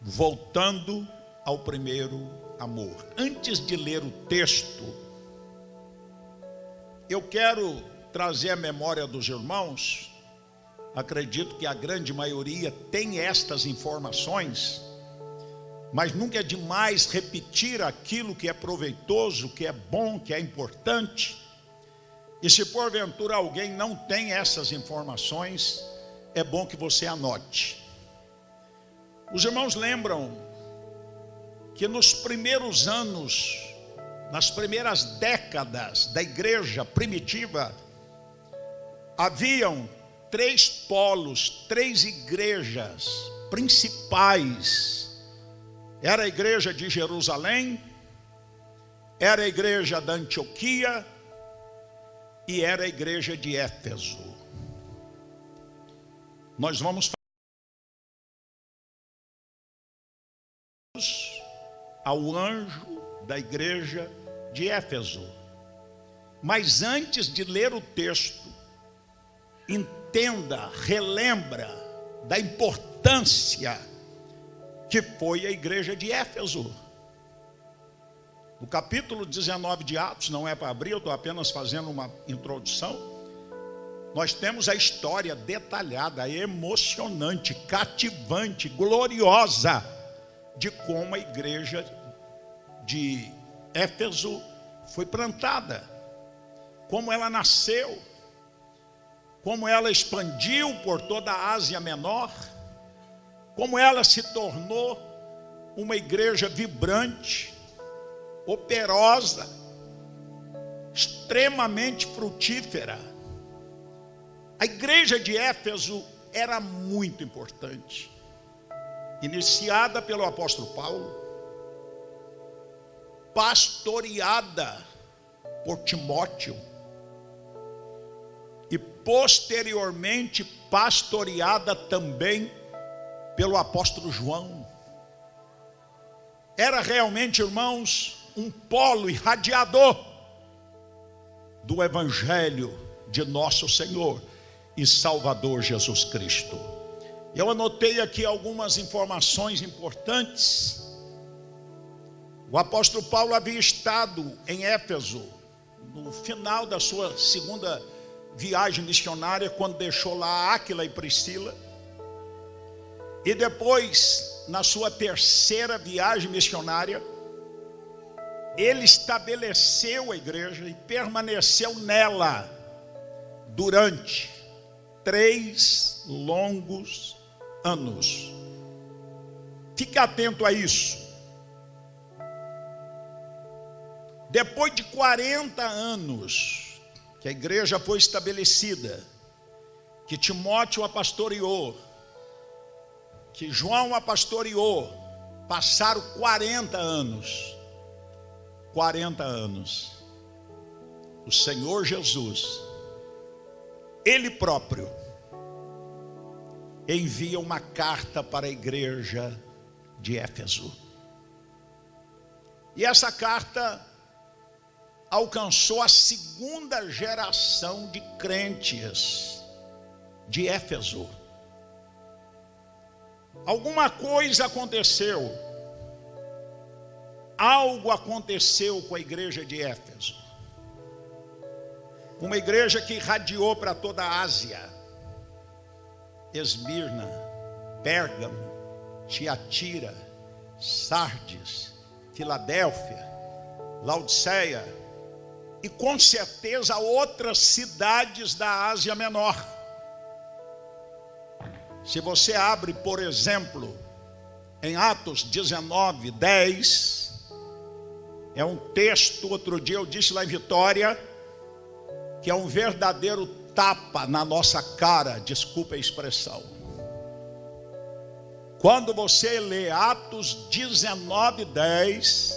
voltando ao primeiro amor. Antes de ler o texto, eu quero trazer à memória dos irmãos, acredito que a grande maioria tem estas informações, mas nunca é demais repetir aquilo que é proveitoso, que é bom, que é importante. E se porventura alguém não tem essas informações, é bom que você anote. Os irmãos lembram que nos primeiros anos, nas primeiras décadas da igreja primitiva, haviam 3 polos, 3 igrejas principais. Era a igreja de Jerusalém, era a igreja da Antioquia e era a igreja de Éfeso. Nós vamos ao anjo da igreja de Éfeso. Mas antes de ler o texto, entenda, relembra da importância que foi a igreja de Éfeso. O capítulo 19 de Atos, não é para abrir, eu estou apenas fazendo uma introdução. Nós temos a história detalhada, emocionante, cativante, gloriosa, de como a igreja de Éfeso foi plantada, como ela nasceu, como ela expandiu por toda a Ásia Menor, como ela se tornou uma igreja vibrante, operosa, extremamente frutífera. A igreja de Éfeso era muito importante, iniciada pelo apóstolo Paulo, pastoreada por Timóteo e posteriormente pastoreada também pelo apóstolo João. Era realmente, irmãos, um polo irradiador do evangelho de nosso Senhor e Salvador Jesus Cristo. Eu anotei aqui algumas informações importantes. O apóstolo Paulo havia estado em Éfeso no final da sua segunda viagem missionária, quando deixou lá Áquila e Priscila. E depois, na sua terceira viagem missionária, ele estabeleceu a igreja e permaneceu nela durante 3 longos anos. Fique atento a isso. Depois de 40 anos que a igreja foi estabelecida, que Timóteo a pastoreou, que João a pastoreou, passaram 40 anos. 40 anos. O Senhor Jesus, Ele próprio, envia uma carta para a igreja de Éfeso. E essa carta alcançou a segunda geração de crentes de Éfeso. Alguma coisa aconteceu. Algo aconteceu com a igreja de Éfeso. Uma igreja que irradiou para toda a Ásia. Esmirna, Pérgamo, Tiatira, Sardes, Filadélfia, Laodiceia e com certeza outras cidades da Ásia Menor. Se você abre, por exemplo, em Atos 19, 10, é um texto, outro dia eu disse lá em Vitória, que é um verdadeiro tapa na nossa cara, desculpa a expressão. Quando você lê Atos 19, 10,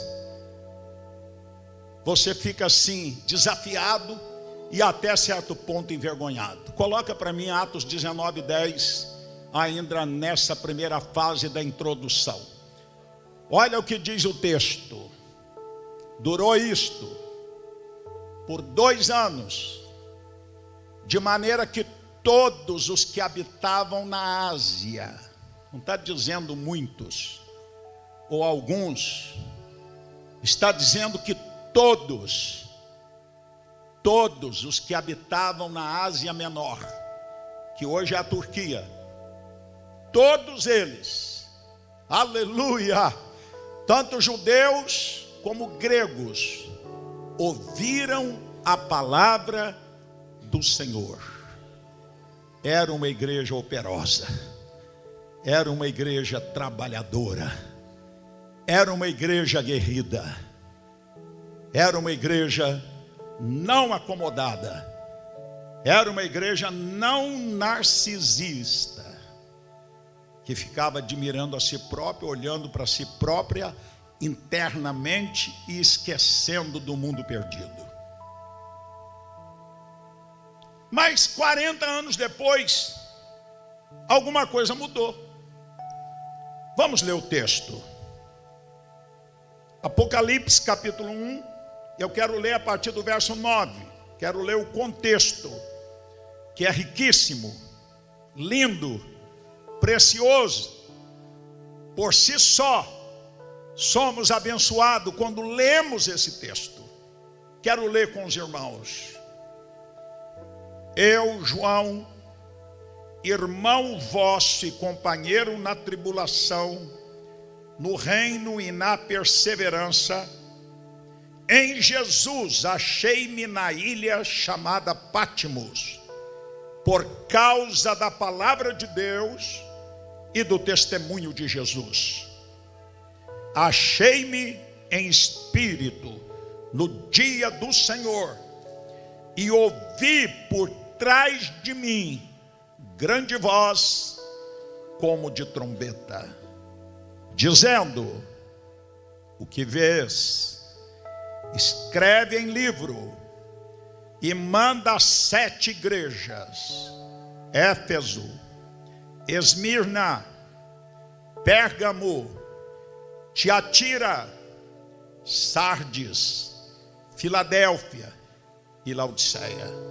você fica assim, desafiado e até certo ponto envergonhado. Coloca para mim Atos 19, 10, ainda nessa primeira fase da introdução. Olha o que diz o texto. Durou isto por 2 anos, de maneira que todos os que habitavam na Ásia, não está dizendo muitos, ou alguns, está dizendo que todos os que habitavam na Ásia Menor, que hoje é a Turquia, todos eles, aleluia, tanto judeus como gregos, ouviram a palavra do Senhor. Era uma igreja operosa, era uma igreja trabalhadora, era uma igreja aguerrida, era uma igreja não acomodada, era uma igreja não narcisista, que ficava admirando a si própria, olhando para si própria internamente e esquecendo do mundo perdido. Mas 40 anos depois, alguma coisa mudou. Vamos ler o texto. Apocalipse capítulo 1, eu quero ler a partir do verso 9. Quero ler o contexto, que é riquíssimo, lindo, precioso. Por si só, somos abençoados quando lemos esse texto. Quero ler com os irmãos. Eu, João, irmão vosso e companheiro na tribulação, no reino e na perseverança, em Jesus achei-me na ilha chamada Patmos, por causa da palavra de Deus e do testemunho de Jesus. Achei-me em espírito no dia do Senhor, e ouvi por trás de mim grande voz como de trombeta, dizendo: o que vês, escreve em livro e manda às 7 igrejas: Éfeso, Esmirna, Pérgamo, Tiatira, Sardes, Filadélfia e Laodiceia.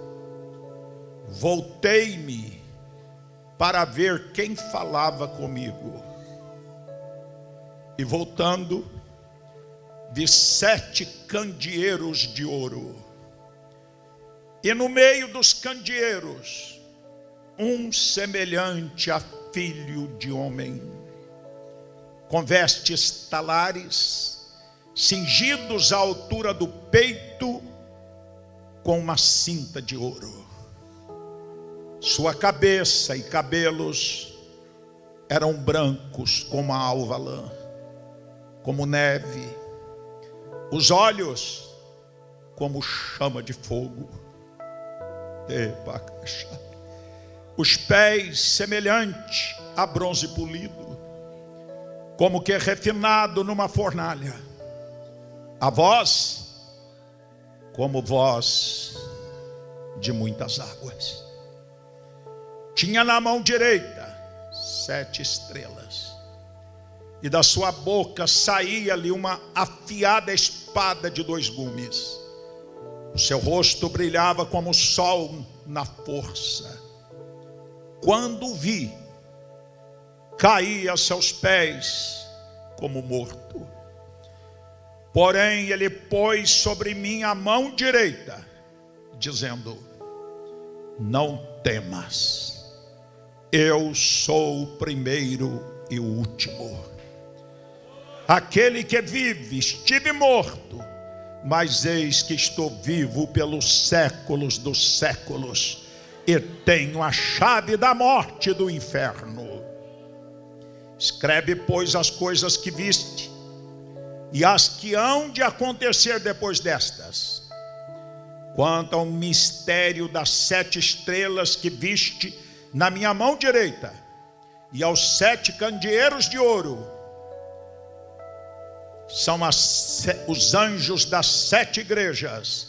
Voltei-me para ver quem falava comigo, e voltando, vi 7 candeeiros de ouro, e no meio dos candeeiros, um semelhante a filho de homem, com vestes talares, cingidos à altura do peito, com uma cinta de ouro. Sua cabeça e cabelos eram brancos como a alva lã, como neve, os olhos como chama de fogo, os pés semelhante a bronze polido, como que refinado numa fornalha, a voz como voz de muitas águas. Tinha na mão direita 7 estrelas, e da sua boca saía-lhe uma afiada espada de 2 gumes. O seu rosto brilhava como o sol na força. Quando o vi, caí a seus pés como morto. Porém ele pôs sobre mim a mão direita, dizendo: não temas, eu sou o primeiro e o último, aquele que vive. Estive morto, mas eis que estou vivo pelos séculos dos séculos, e tenho a chave da morte e do inferno. Escreve, pois, as coisas que viste, e as que hão de acontecer depois destas. Quanto ao mistério das 7 estrelas que viste na minha mão direita, e aos 7 candeeiros de ouro, são os anjos das 7 igrejas,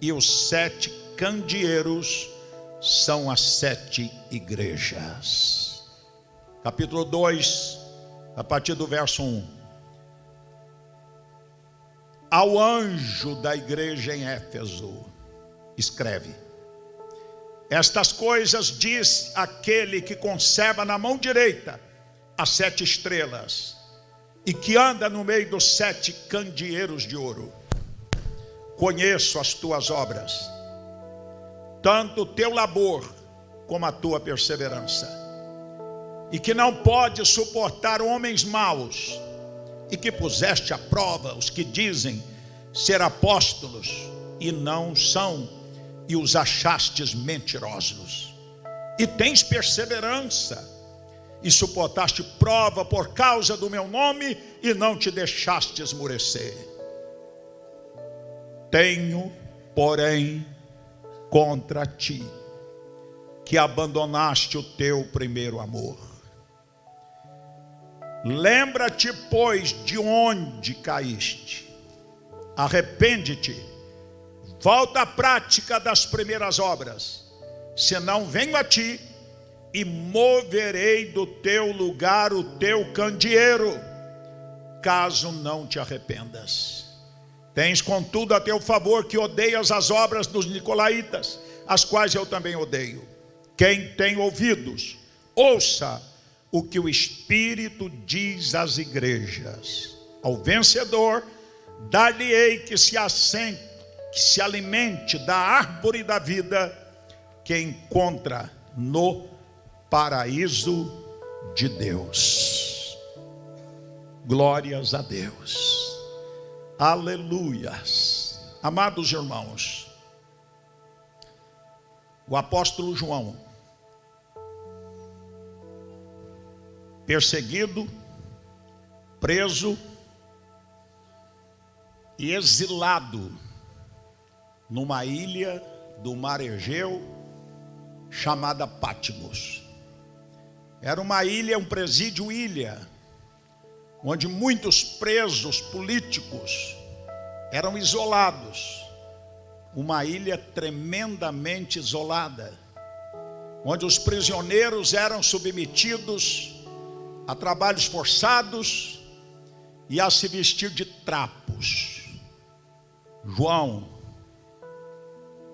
e os 7 candeeiros são as 7 igrejas. Capítulo 2, a partir do verso 1. Ao anjo da igreja em Éfeso, escreve: estas coisas diz aquele que conserva na mão direita as 7 estrelas e que anda no meio dos 7 candeeiros de ouro. Conheço as tuas obras, tanto o teu labor como a tua perseverança, e que não pode suportar homens maus, e que puseste à prova os que dizem ser apóstolos e não são, e os achastes mentirosos. E tens perseverança, e suportaste prova por causa do meu nome, e não te deixaste esmurecer. Tenho, porém, contra ti, que abandonaste o teu primeiro amor. Lembra-te, pois, de onde caíste. Arrepende-te, volta à prática das primeiras obras, senão venho a ti e moverei do teu lugar o teu candeeiro, caso não te arrependas. Tens, contudo, a teu favor que odeias as obras dos nicolaítas, as quais eu também odeio. Quem tem ouvidos, ouça o que o Espírito diz às igrejas. Ao vencedor, dar-lhe-ei que se alimente da árvore da vida, que encontra no paraíso de Deus. Glórias a Deus. Aleluias. Amados irmãos, o apóstolo João, perseguido, preso e exilado numa ilha do mar Egeu chamada Patmos. Era uma ilha, um presídio ilha, onde muitos presos políticos eram isolados. Uma ilha tremendamente isolada, onde os prisioneiros eram submetidos a trabalhos forçados e a se vestir de trapos. João,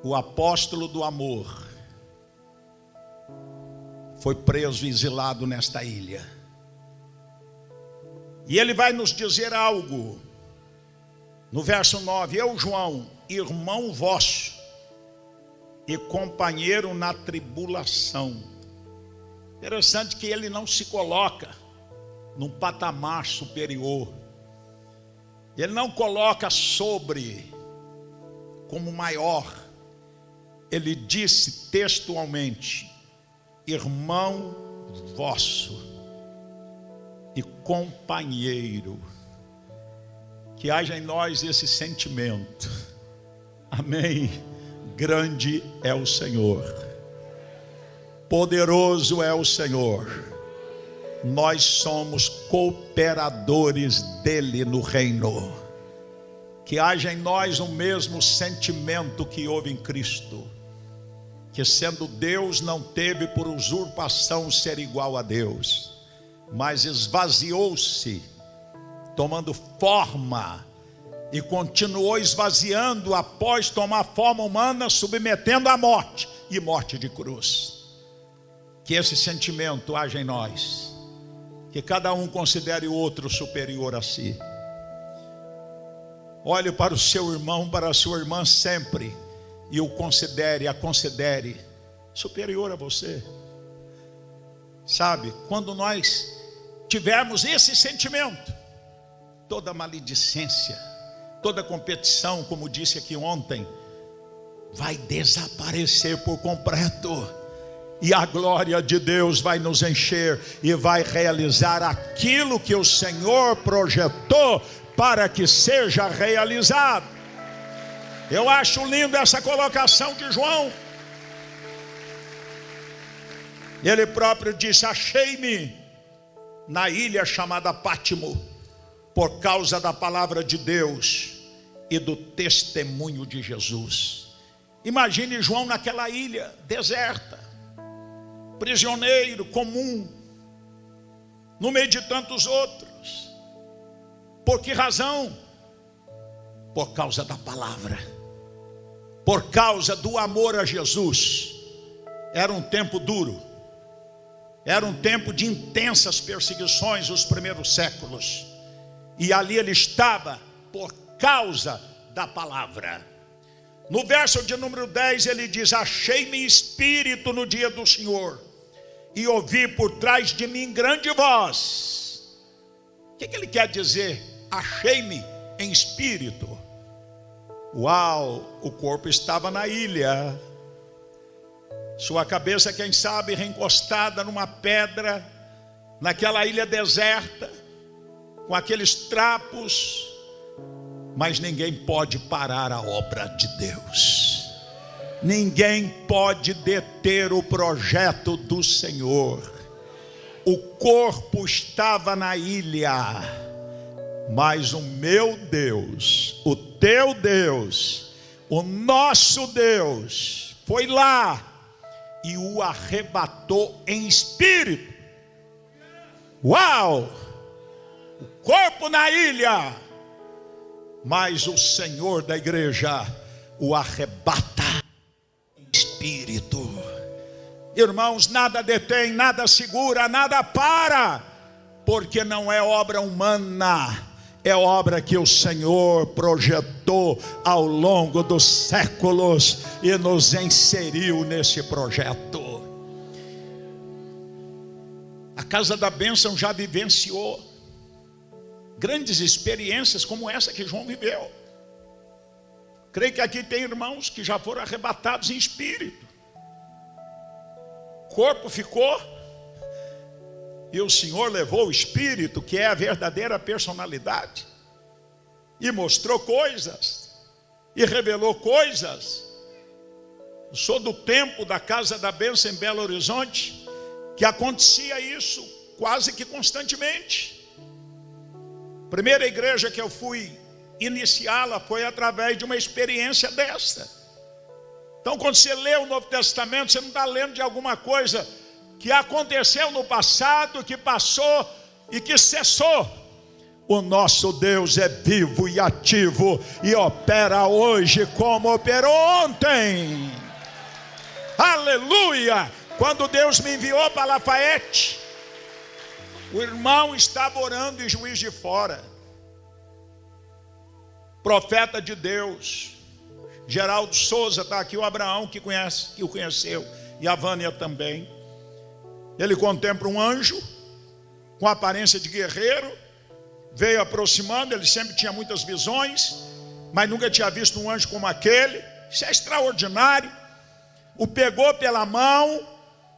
o apóstolo do amor, foi preso e exilado nesta ilha. E ele vai nos dizer algo no verso 9: eu, João, irmão vosso e companheiro na tribulação. Interessante que ele não se coloca num patamar superior. Ele não coloca sobre como maior. Ele disse textualmente: irmão vosso e companheiro. Que haja em nós esse sentimento. Amém. Grande é o Senhor, poderoso é o Senhor. Nós somos cooperadores dele no reino. Que haja em nós o mesmo sentimento que houve em Cristo, que sendo Deus não teve por usurpação ser igual a Deus, mas esvaziou-se, tomando forma, e continuou esvaziando após tomar forma humana, submetendo à morte, e morte de cruz. Que esse sentimento haja em nós, que cada um considere o outro superior a si. Olhe para o seu irmão, para a sua irmã sempre, e o considere, a considere superior a você. Sabe, quando nós tivermos esse sentimento, toda maledicência, toda competição, como disse aqui ontem, vai desaparecer por completo, e a glória de Deus vai nos encher e vai realizar aquilo que o Senhor projetou para que seja realizado. Eu acho lindo essa colocação de João. Ele próprio disse: achei-me na ilha chamada Patmos, por causa da palavra de Deus e do testemunho de Jesus. Imagine João naquela ilha deserta, prisioneiro comum, no meio de tantos outros. Por que razão? Por causa da palavra, por causa do amor a Jesus. Era um tempo duro, era um tempo de intensas perseguições, os primeiros séculos. E ali ele estava por causa da palavra. No verso de número 10 ele diz: achei-me em espírito no dia do Senhor, e ouvi por trás de mim grande voz. O que ele quer dizer? Achei-me em espírito. Uau, o corpo estava na ilha, sua cabeça, quem sabe, reencostada numa pedra, naquela ilha deserta, com aqueles trapos. Mas ninguém pode parar a obra de Deus. Ninguém pode deter o projeto do Senhor. O corpo estava na ilha, mas o meu Deus, o teu Deus, o nosso Deus, foi lá e o arrebatou em espírito. Uau! O corpo na ilha, mas o Senhor da igreja o arrebata em espírito. Irmãos, nada detém, nada segura, nada para, porque não é obra humana, é obra que o Senhor projetou ao longo dos séculos e nos inseriu nesse projeto. A Casa da Bênção já vivenciou grandes experiências como essa que João viveu. Creio que aqui tem irmãos que já foram arrebatados em espírito. O corpo ficou e o Senhor levou o espírito, que é a verdadeira personalidade, e mostrou coisas e revelou coisas. Eu sou do tempo da Casa da Bênção em Belo Horizonte, que acontecia isso quase que constantemente. A primeira igreja que eu fui iniciá-la foi através de uma experiência dessa. Então, quando você lê o Novo Testamento, você não está lendo de alguma coisa que aconteceu no passado, que passou e que cessou. O nosso Deus é vivo e ativo e opera hoje como operou ontem. Aleluia! Quando Deus me enviou para Lafayette, o irmão estava orando em Juiz de Fora. Profeta de Deus, Geraldo Souza está aqui, o Abraão que o conheceu, e a Vânia também. Ele contempla um anjo com aparência de guerreiro, veio aproximando. Ele sempre tinha muitas visões, mas nunca tinha visto um anjo como aquele. Isso é extraordinário. O pegou pela mão,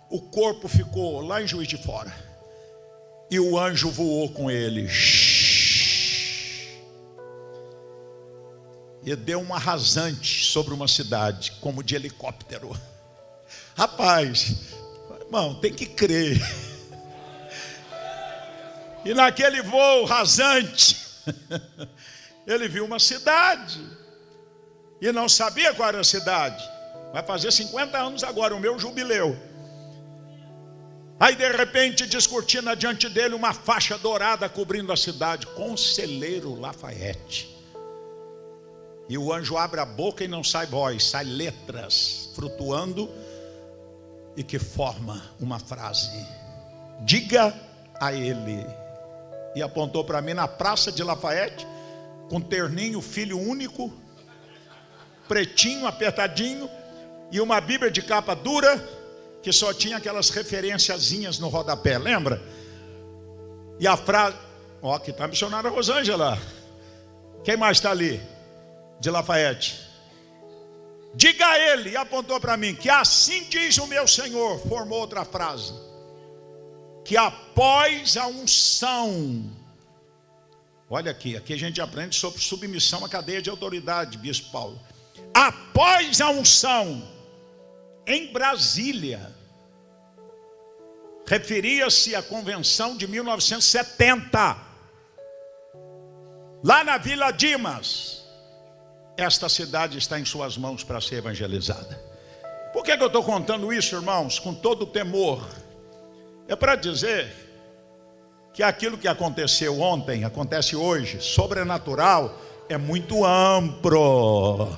o corpo ficou lá em Juiz de Fora. E o anjo voou com ele. E deu uma rasante sobre uma cidade, como de helicóptero. Rapaz, irmão, tem que crer. E naquele voo rasante, ele viu uma cidade. E não sabia qual era a cidade. Vai fazer 50 anos agora, o meu jubileu. Aí de repente descortina diante dele uma faixa dourada cobrindo a cidade. Conselheiro Lafayette. E o anjo abre a boca e não sai voz, sai letras flutuando e que forma uma frase: diga a ele. E apontou para mim na praça de Lafayette, com terninho, filho único, pretinho, apertadinho, e uma Bíblia de capa dura, que só tinha aquelas referenciazinhas no rodapé, lembra? E a frase, ó, aqui está a missionária Rosângela. Quem mais está ali? De Lafayette. Diga a ele, e apontou para mim, que assim diz o meu Senhor. Formou outra frase: que após a unção, olha aqui a gente aprende sobre submissão à cadeia de autoridade, Bispo Paulo. Após a unção, em Brasília, referia-se à convenção de 1970, lá na Vila Dimas. Esta cidade está em suas mãos para ser evangelizada. Por que eu estou contando isso, irmãos? Com todo o temor. É para dizer que aquilo que aconteceu ontem, acontece hoje, sobrenatural, é muito amplo.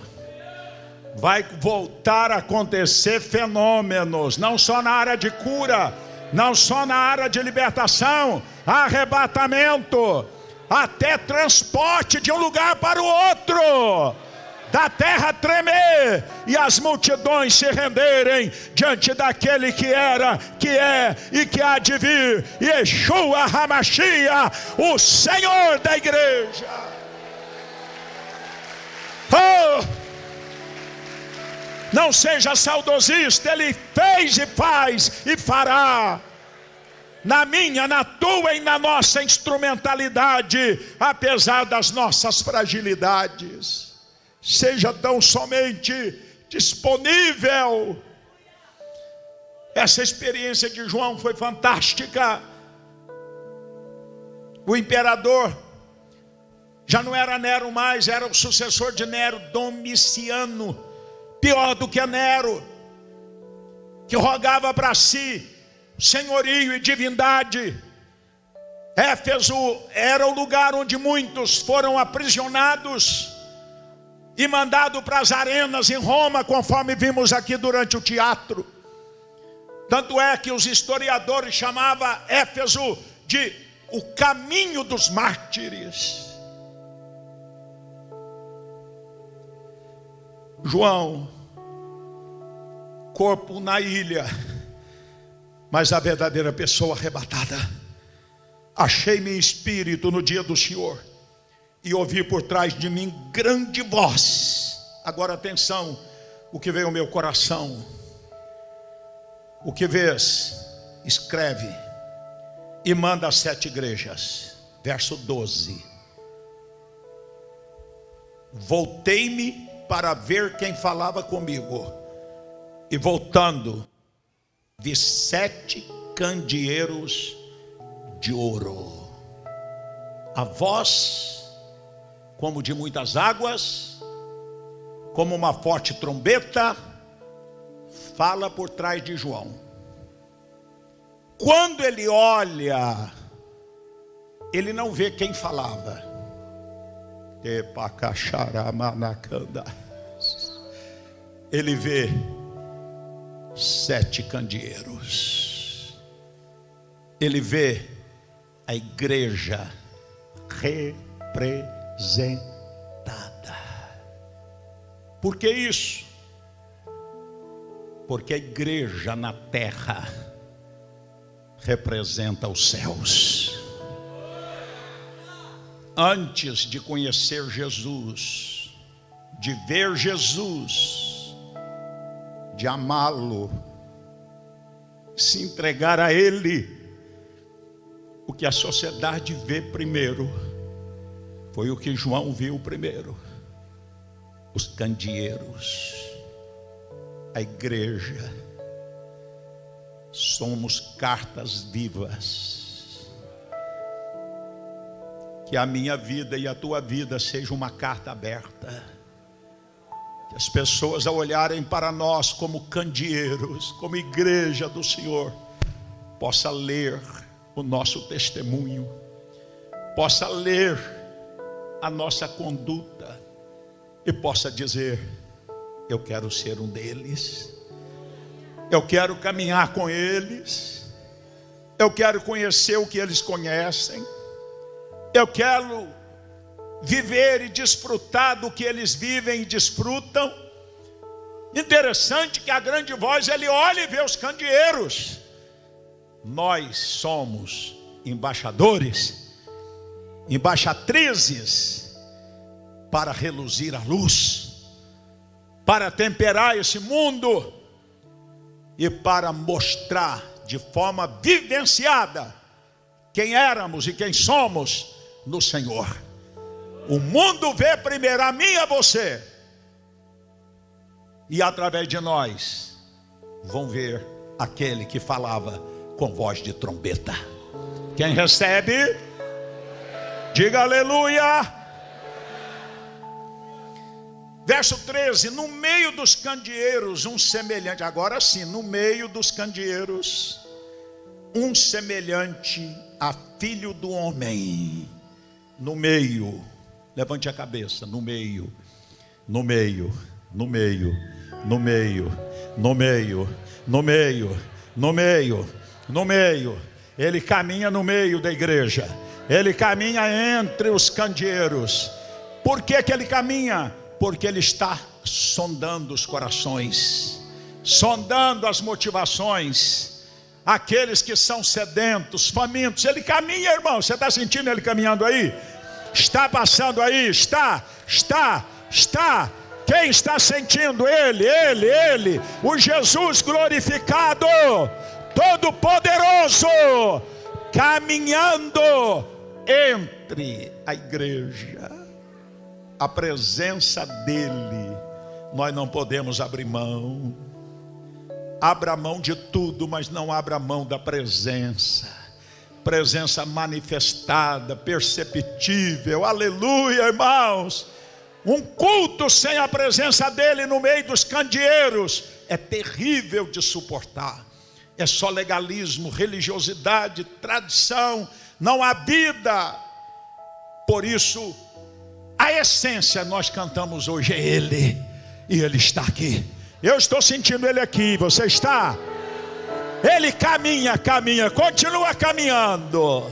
Vai voltar a acontecer fenômenos, não só na área de cura, não só na área de libertação, arrebatamento. até transporte de um lugar para o outro, da terra tremer e as multidões se renderem diante daquele que era, que é e que há de vir, Yeshua HaMashiach, o Senhor da igreja. Oh, não seja saudosista, Ele fez e faz e fará, na minha, na tua e na nossa instrumentalidade, apesar das nossas fragilidades. Seja tão somente disponível. Essa experiência de João foi fantástica. O imperador já não era Nero mais, era o sucessor de Nero, Domiciano, pior do que Nero, que rogava para si senhorio e divindade. Éfeso era o lugar onde muitos foram aprisionados e mandado para as arenas em Roma, conforme vimos aqui durante o teatro. Tanto é que os historiadores chamavam Éfeso de o caminho dos mártires. João, corpo na ilha, mas a verdadeira pessoa arrebatada. Achei-me em espírito no dia do Senhor, e ouvi por trás de mim grande voz. Agora atenção, o que veio ao meu coração. O que vês, escreve e manda às 7 igrejas. Verso 12. Voltei-me para ver quem falava comigo, e voltando, vi 7 candeeiros de ouro. A voz como de muitas águas, como uma forte trombeta, fala por trás de João. Quando ele olha, ele não vê quem falava. Ele vê 7 candeeiros. Ele vê a igreja representada. Por que isso? Porque a igreja na terra representa os céus. Antes de conhecer Jesus, de ver Jesus, de amá-lo, se entregar a Ele, o que a sociedade vê primeiro foi o que João viu primeiro: os candeeiros, a igreja. Somos cartas vivas. Que a minha vida e a tua vida seja uma carta aberta. Que as pessoas, ao olharem para nós como candeeiros, como igreja do Senhor, possa ler o nosso testemunho, possa ler a nossa conduta e possa dizer: eu quero ser um deles, eu quero caminhar com eles, eu quero conhecer o que eles conhecem, eu quero viver e desfrutar do que eles vivem e desfrutam. Interessante que a grande voz, ele olha e vê os candeeiros. Nós somos embaixadores, embaixatrizes, para reluzir a luz, para temperar esse mundo e para mostrar de forma vivenciada quem éramos e quem somos no Senhor. O mundo vê primeiro a mim e a você, e através de nós vão ver aquele que falava com voz de trombeta. Quem recebe, diga aleluia. Verso 13: no meio dos candeeiros um semelhante, agora sim, no meio dos candeeiros um semelhante a filho do homem. No meio, levante a cabeça, no meio, no meio, no meio, no meio, no meio, no meio, no meio, no meio. Ele caminha no meio da igreja. Ele caminha entre os candeeiros. Por que que ele caminha? Porque ele está sondando os corações, sondando as motivações, aqueles que são sedentos, famintos. Ele caminha, irmão. Você está sentindo ele caminhando aí? Está passando aí? Está. Quem está sentindo? Ele, o Jesus glorificado, todo poderoso, caminhando entre a igreja. A presença dele, nós não podemos abrir mão. Abra mão de tudo, mas não abra mão da presença. Presença manifestada, perceptível. Aleluia, irmãos. Um culto sem a presença dele no meio dos candeeiros é terrível de suportar. É só legalismo, religiosidade, tradição. Não há vida. Por isso, a essência nós cantamos hoje é ele. E ele está aqui. Eu estou sentindo ele aqui. Você está? Ele caminha, continua caminhando.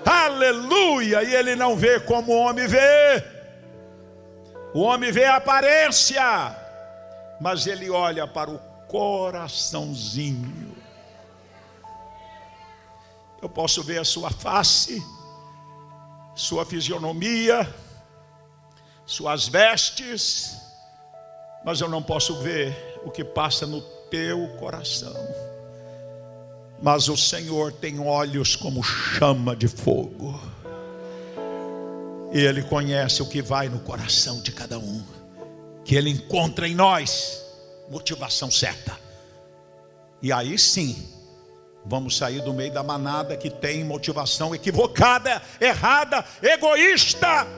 Aleluia. E ele não vê como o homem vê. O homem vê a aparência, mas ele olha para o coraçãozinho. Eu posso ver a sua face, sua fisionomia, suas vestes, mas eu não posso ver o que passa no teu coração. Mas o Senhor tem olhos como chama de fogo. E Ele conhece o que vai no coração de cada um. Que Ele encontra em nós motivação certa. E aí sim, vamos sair do meio da manada que tem motivação equivocada, errada, egoísta.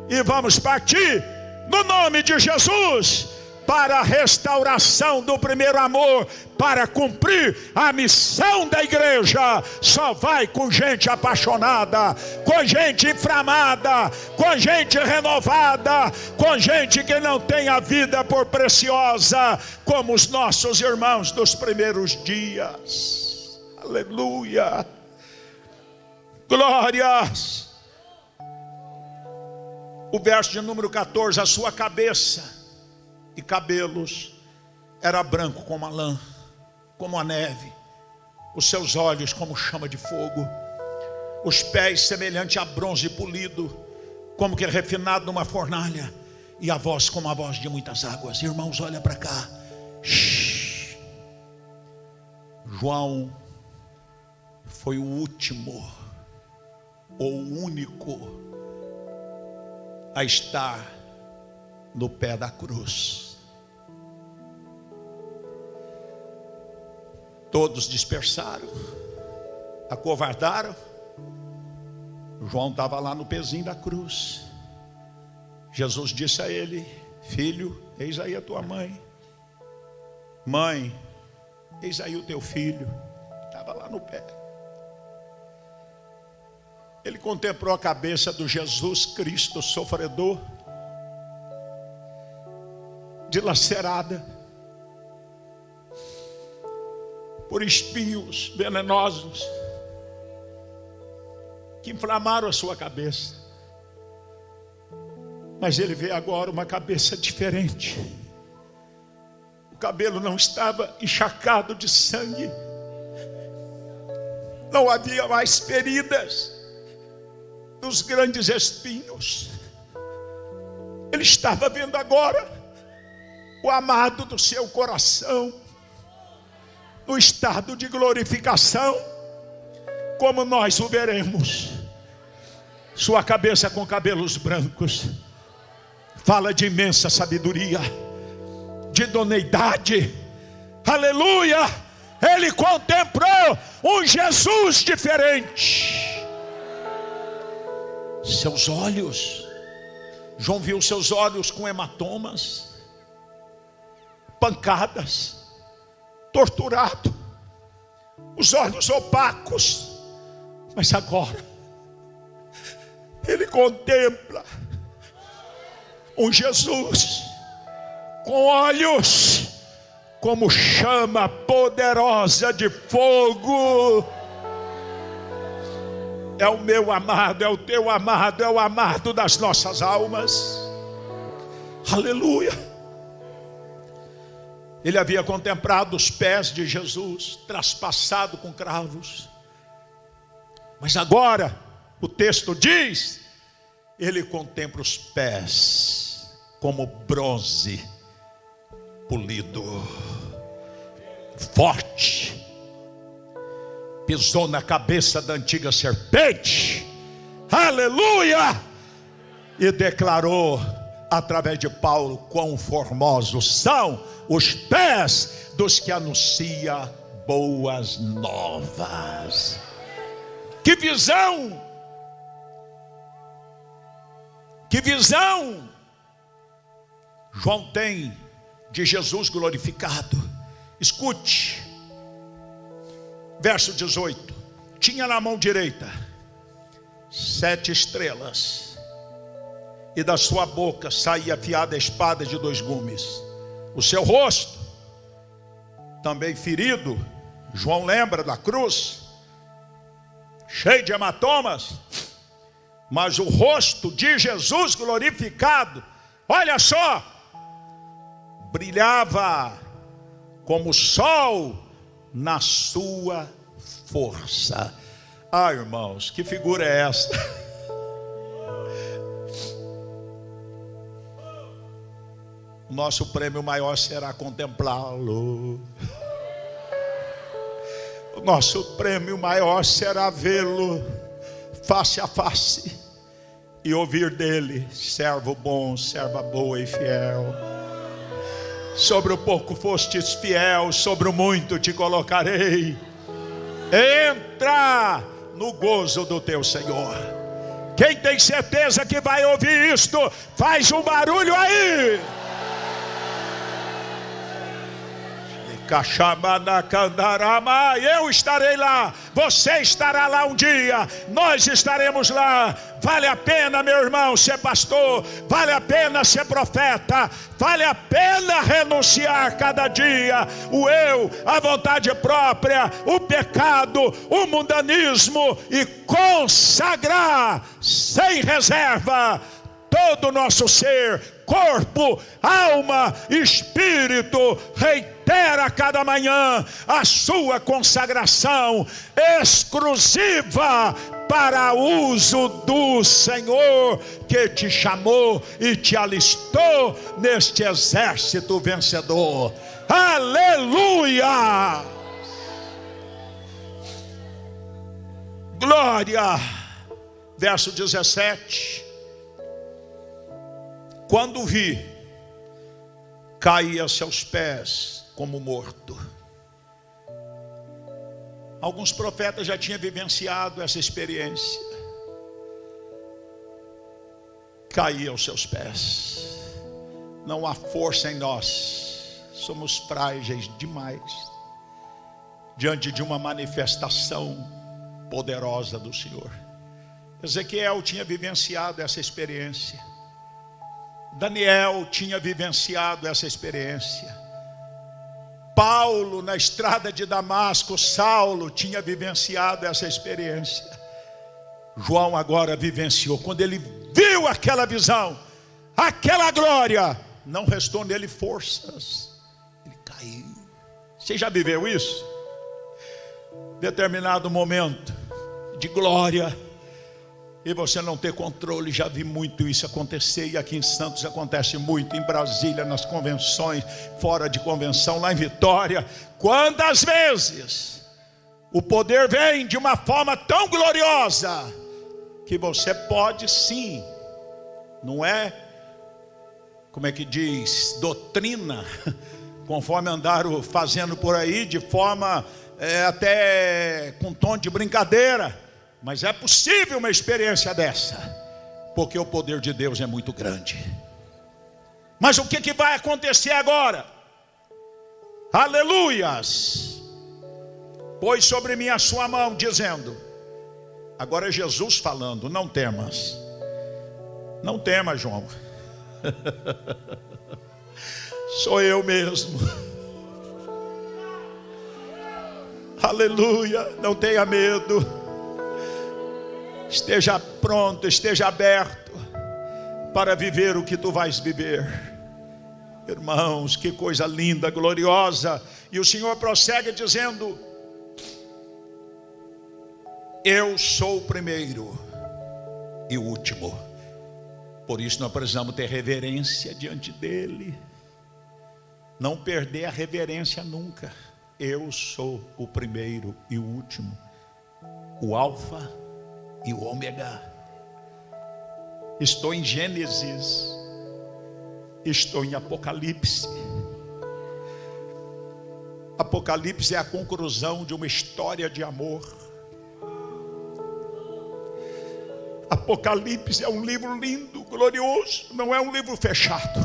E vamos partir no nome de Jesus para a restauração do primeiro amor, para cumprir a missão da igreja. Só vai com gente apaixonada, com gente inflamada, com gente renovada, com gente que não tem a vida por preciosa, como os nossos irmãos dos primeiros dias. Aleluia, glórias. O verso de número 14: a sua cabeça e cabelos era branco como a lã, como a neve, os seus olhos como chama de fogo, os pés semelhante a bronze polido, como que refinado numa fornalha, e a voz como a voz de muitas águas. Irmãos, olha para cá. João foi o último ou o único a estar no pé da cruz. Todos dispersaram, acovardaram. João estava lá no pezinho da cruz. Jesus disse a ele: filho, eis aí a tua mãe. Mãe, eis aí o teu filho. Estava lá no pé. Ele contemplou a cabeça do Jesus Cristo sofredor, dilacerada por espinhos venenosos que inflamaram a sua cabeça. Mas ele vê agora uma cabeça diferente. O cabelo não estava encharcado de sangue, não havia mais feridas dos grandes espinhos. Ele estava vendo agora o amado do seu coração no estado de glorificação, como nós o veremos. Sua cabeça com cabelos brancos fala de imensa sabedoria, de idoneidade. Aleluia! Ele contemplou um Jesus diferente. Seus olhos, João viu seus olhos com hematomas, pancadas, torturado, os olhos opacos. Mas agora ele contempla um Jesus com olhos como chama poderosa de fogo. é o meu amado, é o teu amado, é o amado das nossas almas. Aleluia. Ele havia contemplado os pés de Jesus, traspassado com cravos. Mas agora, o texto diz, ele contempla os pés como bronze polido, forte. Pisou na cabeça da antiga serpente, aleluia, e declarou através de Paulo quão formosos são os pés dos que anunciam boas novas. Que visão! Que visão João tem de Jesus glorificado. Escute, verso 18: tinha na mão direita 7 estrelas, e da sua boca saía afiada espada de 2 gumes. O seu rosto, também ferido, João lembra da cruz, cheio de hematomas, mas o rosto de Jesus glorificado, olha só, brilhava como o sol na sua força. Ah, irmãos, que figura é essa? O nosso prêmio maior será contemplá-lo. O nosso prêmio maior será vê-lo face a face e ouvir dele: servo bom, serva boa e fiel. Sobre o pouco fostes fiel, sobre o muito te colocarei. Entra no gozo do teu Senhor. Quem tem certeza que vai ouvir isto, faz um barulho aí. Eu estarei lá, você estará lá um dia, nós estaremos lá. Vale a pena, meu irmão, ser pastor, vale a pena ser profeta, vale a pena renunciar cada dia o eu, a vontade própria, o pecado, o mundanismo, e consagrar sem reserva todo o nosso ser, corpo, alma, espírito. Reitera a cada manhã a sua consagração exclusiva para uso do Senhor, que te chamou e te alistou neste exército vencedor. Aleluia! Glória! Verso 17: quando vi, caí a seus pés como morto. Alguns profetas já tinham vivenciado essa experiência. Caí aos seus pés. Não há força em nós, somos frágeis demais diante de uma manifestação poderosa do Senhor. Ezequiel tinha vivenciado essa experiência. Daniel tinha vivenciado essa experiência. Paulo, na estrada de Damasco, Saulo tinha vivenciado essa experiência. João agora vivenciou. Quando ele viu aquela visão, aquela glória, não restou nele forças, ele caiu. Você já viveu isso? Determinado momento de glória, e você não ter controle. Já vi muito isso acontecer, e aqui em Santos acontece muito, em Brasília, nas convenções, fora de convenção, lá em Vitória. Quantas vezes o poder vem de uma forma tão gloriosa, que você pode sim, não é, como é que diz, doutrina, conforme andaram fazendo por aí, de forma até com tom de brincadeira. Mas é possível uma experiência dessa, porque o poder de Deus é muito grande. Mas o que vai acontecer agora? Aleluias! Pôs sobre mim a sua mão, dizendo, agora é Jesus falando, não temas. Não temas, João. Sou eu mesmo. Aleluia, não tenha medo. Esteja pronto, esteja aberto para viver o que tu vais viver. Irmãos, que coisa linda, gloriosa. E o Senhor prossegue dizendo: eu sou o primeiro e o último. Por isso nós precisamos ter reverência diante dele. Não perder a reverência nunca. Eu sou o primeiro e o último, o Alfa e o Ômega. Estou em Gênesis, estou em Apocalipse. Apocalipse é a conclusão de uma história de amor. Apocalipse é um livro lindo, glorioso, não é um livro fechado.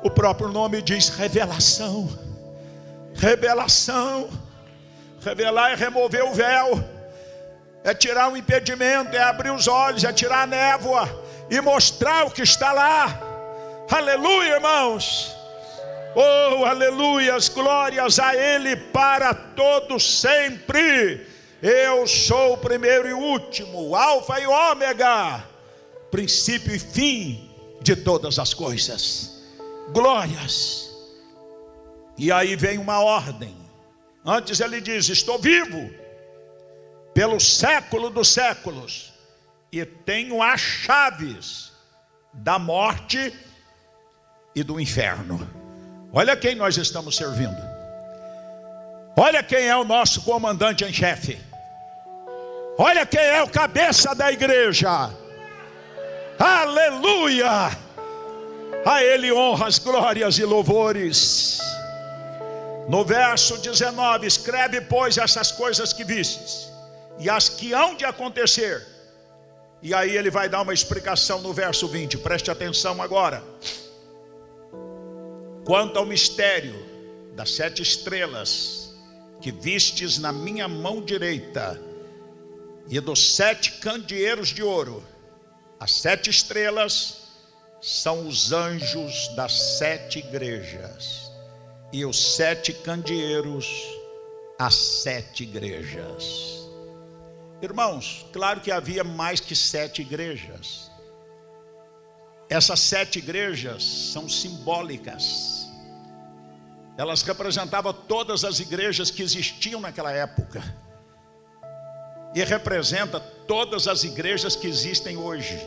O próprio nome diz revelação. Revelação. Revelar é remover o véu, é tirar o impedimento, é abrir os olhos, é tirar a névoa e mostrar o que está lá. Aleluia, irmãos. Oh, aleluias, glórias a Ele para todos sempre. Eu sou o primeiro e o último, o Alfa e o Ômega, princípio e fim de todas as coisas. Glórias. E aí vem uma ordem. Antes ele diz: estou vivo pelo século dos séculos e tenho as chaves da morte e do inferno. Olha quem nós estamos servindo. Olha quem é o nosso comandante em chefe. Olha quem é o cabeça da igreja. Aleluia! A Ele honras, glórias e louvores. No verso 19: escreve, pois, essas coisas que vistes e as que hão de acontecer. E aí ele vai dar uma explicação no verso 20. Preste atenção agora. Quanto ao mistério das 7 estrelas que vistes na minha mão direita e dos 7 candeeiros de ouro, as 7 estrelas são os anjos das 7 igrejas, e os 7 candeeiros as 7 igrejas. Irmãos, claro que havia mais que 7 igrejas. Essas 7 igrejas são simbólicas. Elas representavam todas as igrejas que existiam naquela época, e representa todas as igrejas que existem hoje.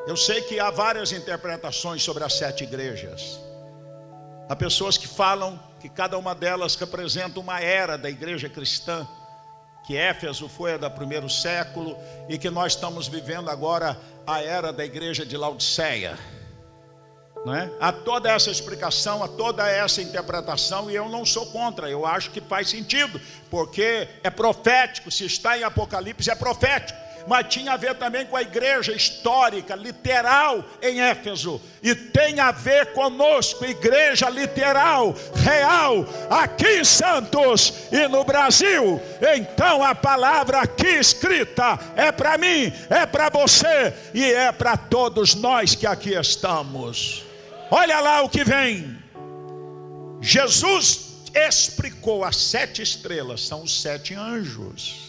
Eu sei que há várias interpretações sobre as 7 igrejas. Há pessoas que falam que cada uma delas representa uma era da igreja cristã, que Éfeso foi a do primeiro século e que nós estamos vivendo agora a era da igreja de Laodiceia. Não é? Há toda essa explicação, há toda essa interpretação, e eu não sou contra. Eu acho que faz sentido, porque é profético. Se está em Apocalipse, é profético. Mas tinha a ver também com a igreja histórica, literal em Éfeso. E tem a ver conosco, igreja literal, real, aqui em Santos e no Brasil. Então a palavra aqui escrita é para mim, é para você e é para todos nós que aqui estamos. Olha lá o que vem. Jesus explicou as 7 estrelas, são os 7 anjos.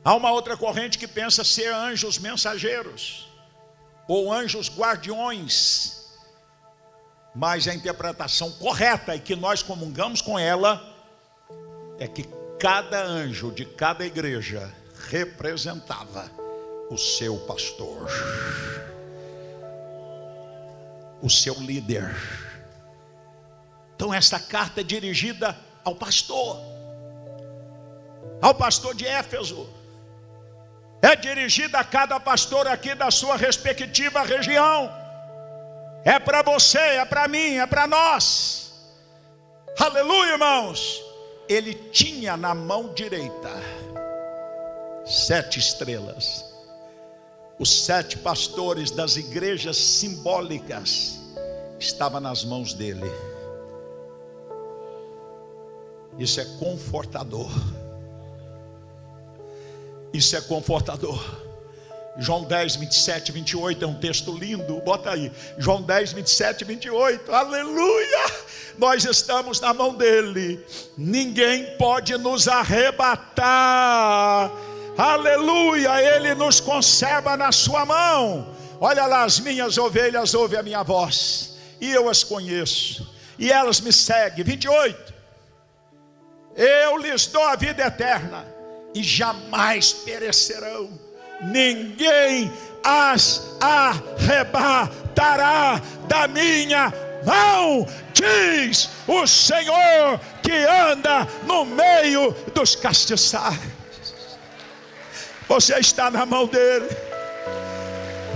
Há uma outra corrente que pensa ser anjos mensageiros ou anjos guardiões, mas a interpretação correta e que nós comungamos com ela é que cada anjo de cada igreja representava o seu pastor, o seu líder. Então esta carta é dirigida ao pastor de Éfeso. É dirigida a cada pastor aqui da sua respectiva região. É para você, é para mim, é para nós. Aleluia, irmãos. Ele tinha na mão direita 7 estrelas. Os 7 pastores das igrejas simbólicas estavam nas mãos dele. Isso é confortador. Isso é confortador. João 10, 27, 28 é um texto lindo. Bota aí, João 10, 27, 28. Aleluia! Nós estamos na mão dele. Ninguém pode nos arrebatar aleluia, Ele nos conserva na sua mão. Olha lá, as minhas ovelhas ouvem a minha voz, e eu as conheço, e elas me seguem. 28, eu lhes dou a vida eterna, e jamais perecerão, ninguém as arrebatará da minha mão, diz o Senhor que anda no meio dos castiçais. Você está na mão dele,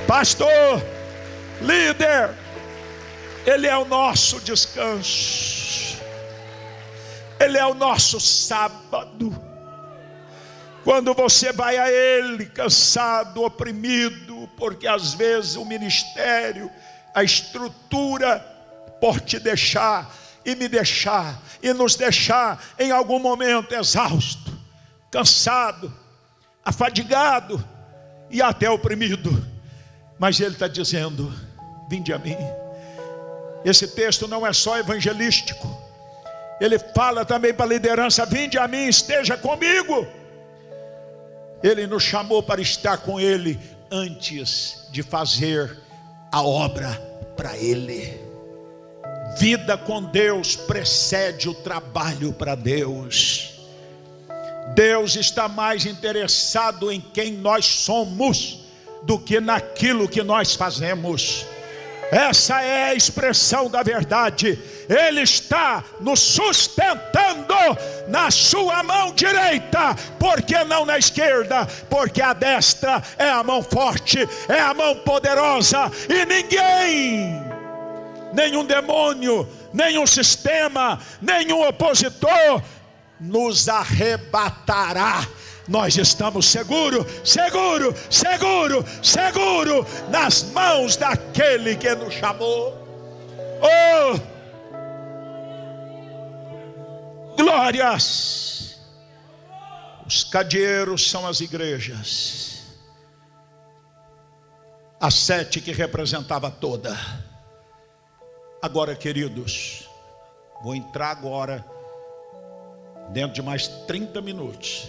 pastor, líder. Ele é o nosso descanso, Ele é o nosso sábado. Quando você vai a Ele cansado, oprimido, porque às vezes o ministério, a estrutura, por te deixar e me deixar e nos deixar em algum momento exausto, cansado, afadigado e até oprimido, mas Ele está dizendo: vinde a mim. Esse texto não é só evangelístico, ele fala também para a liderança: vinde a mim, esteja comigo. Ele nos chamou para estar com Ele antes de fazer a obra para Ele. Vida com Deus precede o trabalho para Deus. Deus está mais interessado em quem nós somos do que naquilo que nós fazemos. Essa é a expressão da verdade. Ele está nos sustentando na sua mão direita, porque não na esquerda, porque a destra é a mão forte, é a mão poderosa, e ninguém, nenhum demônio, nenhum sistema, nenhum opositor nos arrebatará. Nós estamos seguros nas mãos daquele que nos chamou. Oh, glórias! Os candeeiros são as igrejas, as 7 que representava toda. Agora, queridos, vou entrar agora, dentro de mais 30 minutos,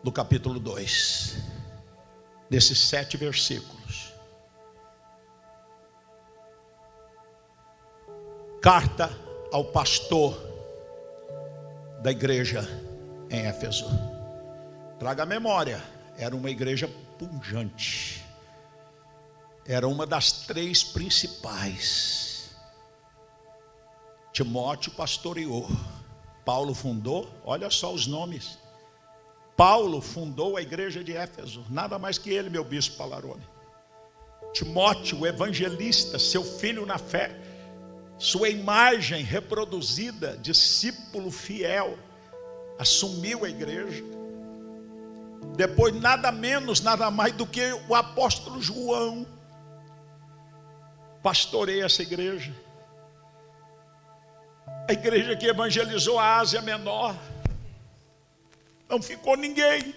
no capítulo 2, desses 7 versículos. Carta ao pastor da igreja em Éfeso. Traga a memória, era uma igreja pujante, era uma das 3 principais. Timóteo pastoreou, Paulo fundou. Olha só os nomes. Paulo fundou a igreja de Éfeso, nada mais que ele, meu bispo Palarone. Timóteo, o evangelista, seu filho na fé, sua imagem reproduzida, discípulo fiel, assumiu a igreja. Depois, nada menos, nada mais do que o apóstolo João pastoreia essa igreja. A igreja que evangelizou a Ásia Menor. Não ficou ninguém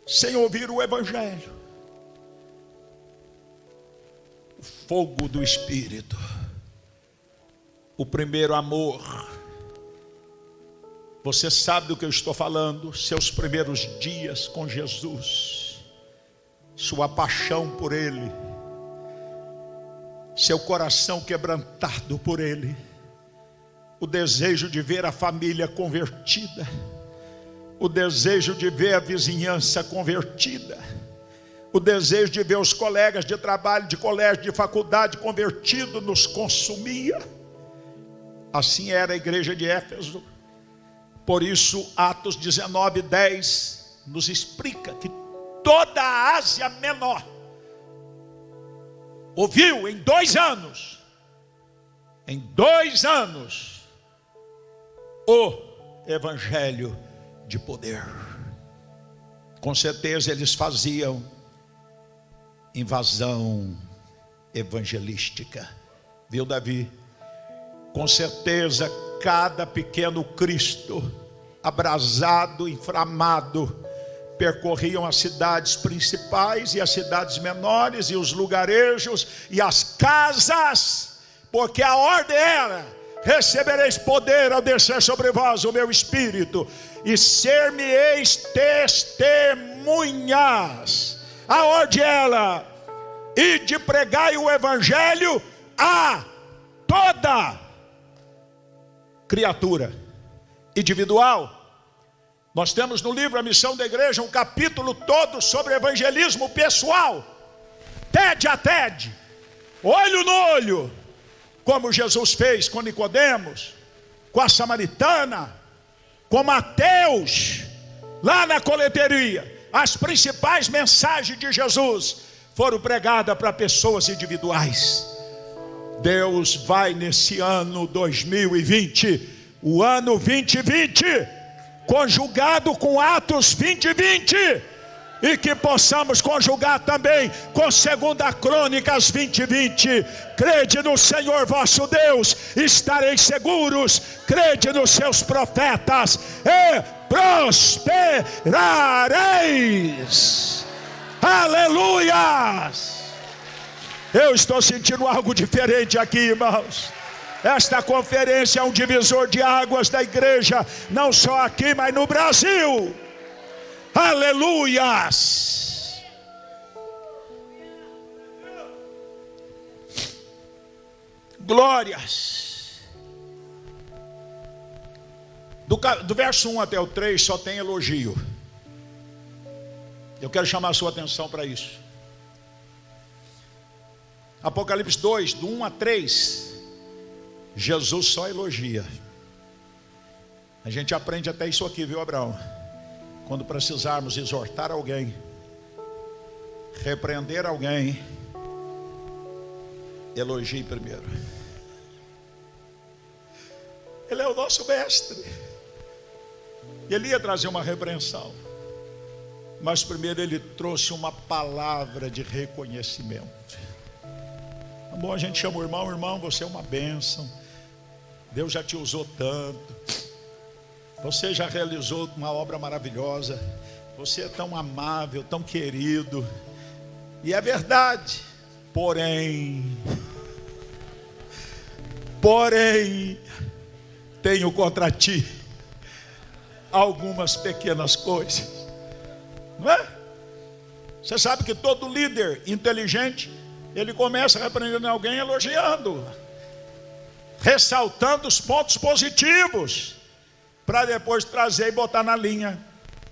sem ouvir o evangelho. O fogo do Espírito, o primeiro amor. Você sabe do que eu estou falando. Seus primeiros dias com Jesus, sua paixão por Ele, seu coração quebrantado por Ele, o desejo de ver a família convertida, o desejo de ver a vizinhança convertida, o desejo de ver os colegas de trabalho, de colégio, de faculdade convertidos, nos consumia. Assim era a igreja de Éfeso. Por isso Atos 19:10 nos explica que toda a Ásia Menor ouviu em 2 anos, o evangelho de poder. Com certeza eles faziam invasão evangelística, viu, Davi? Com certeza cada pequeno Cristo, abrasado, inflamado, percorriam as cidades principais e as cidades menores e os lugarejos e as casas, porque a ordem era: recebereis poder ao descer sobre vós o meu Espírito, e ser-me-eis testemunhas. Aonde ela? E de pregai o Evangelho a toda criatura. Individual. Nós temos no livro A Missão da Igreja um capítulo todo sobre evangelismo pessoal, TED a TED, olho no olho, como Jesus fez com Nicodemos, com a samaritana, com Mateus, lá na coleteria. As principais mensagens de Jesus foram pregadas para pessoas individuais. Deus vai nesse ano 2020, o ano 2020, conjugado com Atos 20:20, e que possamos conjugar também com 2 Crônicas 20:20. Crede no Senhor vosso Deus, estareis seguros, crede nos seus profetas e prosperareis. Aleluias! Eu estou sentindo algo diferente aqui, irmãos. Esta conferência é um divisor de águas da igreja, não só aqui, mas no Brasil. Aleluias! Glórias! Do verso 1 até o 3 só tem elogio. Eu quero chamar a sua atenção para isso. Apocalipse 2, do 1 a 3, Jesus só elogia. A gente aprende até isso aqui, viu, Abraão? Quando precisarmos exortar alguém, repreender alguém, elogie primeiro. Ele é o nosso mestre. Ele ia trazer uma repreensão, mas primeiro ele trouxe uma palavra de reconhecimento. É bom, a gente chama o irmão, irmão, você é uma bênção. Deus já te usou tanto. Você já realizou uma obra maravilhosa. Você é tão amável, tão querido. E é verdade. Porém, tenho contra ti algumas pequenas coisas. Não é? Você sabe que todo líder inteligente, ele começa repreendendo alguém elogiando, ressaltando os pontos positivos, para depois trazer e botar na linha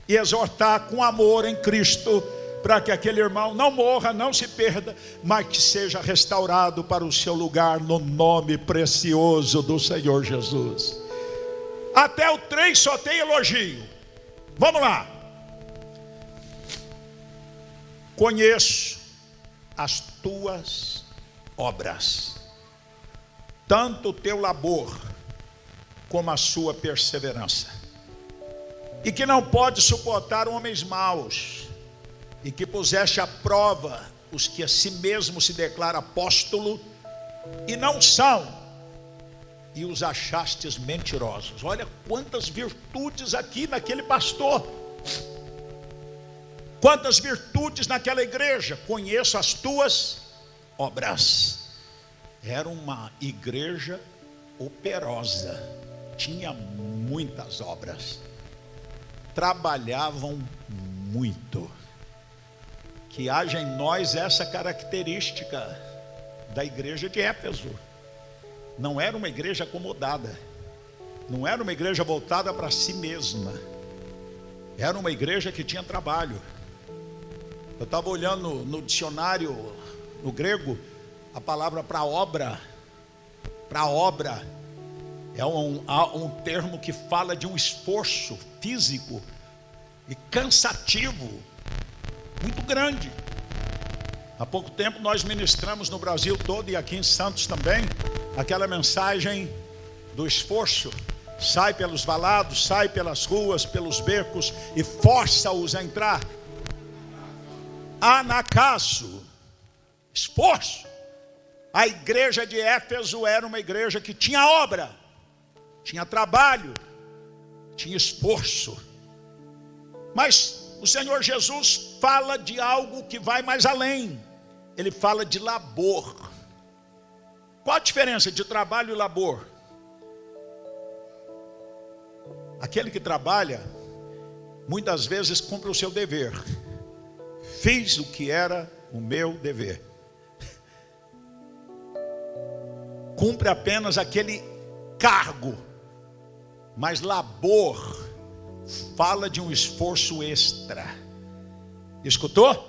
e exortar com amor em Cristo, para que aquele irmão não morra, não se perda, mas que seja restaurado para o seu lugar no nome precioso do Senhor Jesus. Até o 3 só tem elogio. Vamos lá. Conheço as tuas obras, tanto o teu labor como a sua perseverança, e que não pode suportar homens maus, e que puseste à prova os que a si mesmo se declara apóstolo e não são, e os achastes mentirosos. Olha quantas virtudes aqui naquele pastor, quantas virtudes naquela igreja. Conheço as tuas obras. Era uma igreja operosa, tinha muitas obras, trabalhavam muito. Que haja em nós essa característica da igreja de Éfeso. Não era uma igreja acomodada, não era uma igreja voltada para si mesma, era uma igreja que tinha trabalho. Eu estava olhando no dicionário, no grego, a palavra para obra é um termo que fala de um esforço físico e cansativo muito grande. Há pouco tempo nós ministramos no Brasil todo e aqui em Santos também aquela mensagem do esforço. Sai pelos valados, sai pelas ruas, pelos becos e força-os a entrar. Anacasso, esforço. A igreja de Éfeso era uma igreja que tinha obra, tinha trabalho, tinha esforço. Mas o Senhor Jesus fala de algo que vai mais além. Ele fala de labor. Qual a diferença de trabalho e labor? Aquele que trabalha, muitas vezes cumpre o seu dever. Fiz o que era o meu dever. Cumpre apenas aquele cargo, mas labor fala de um esforço extra. Escutou?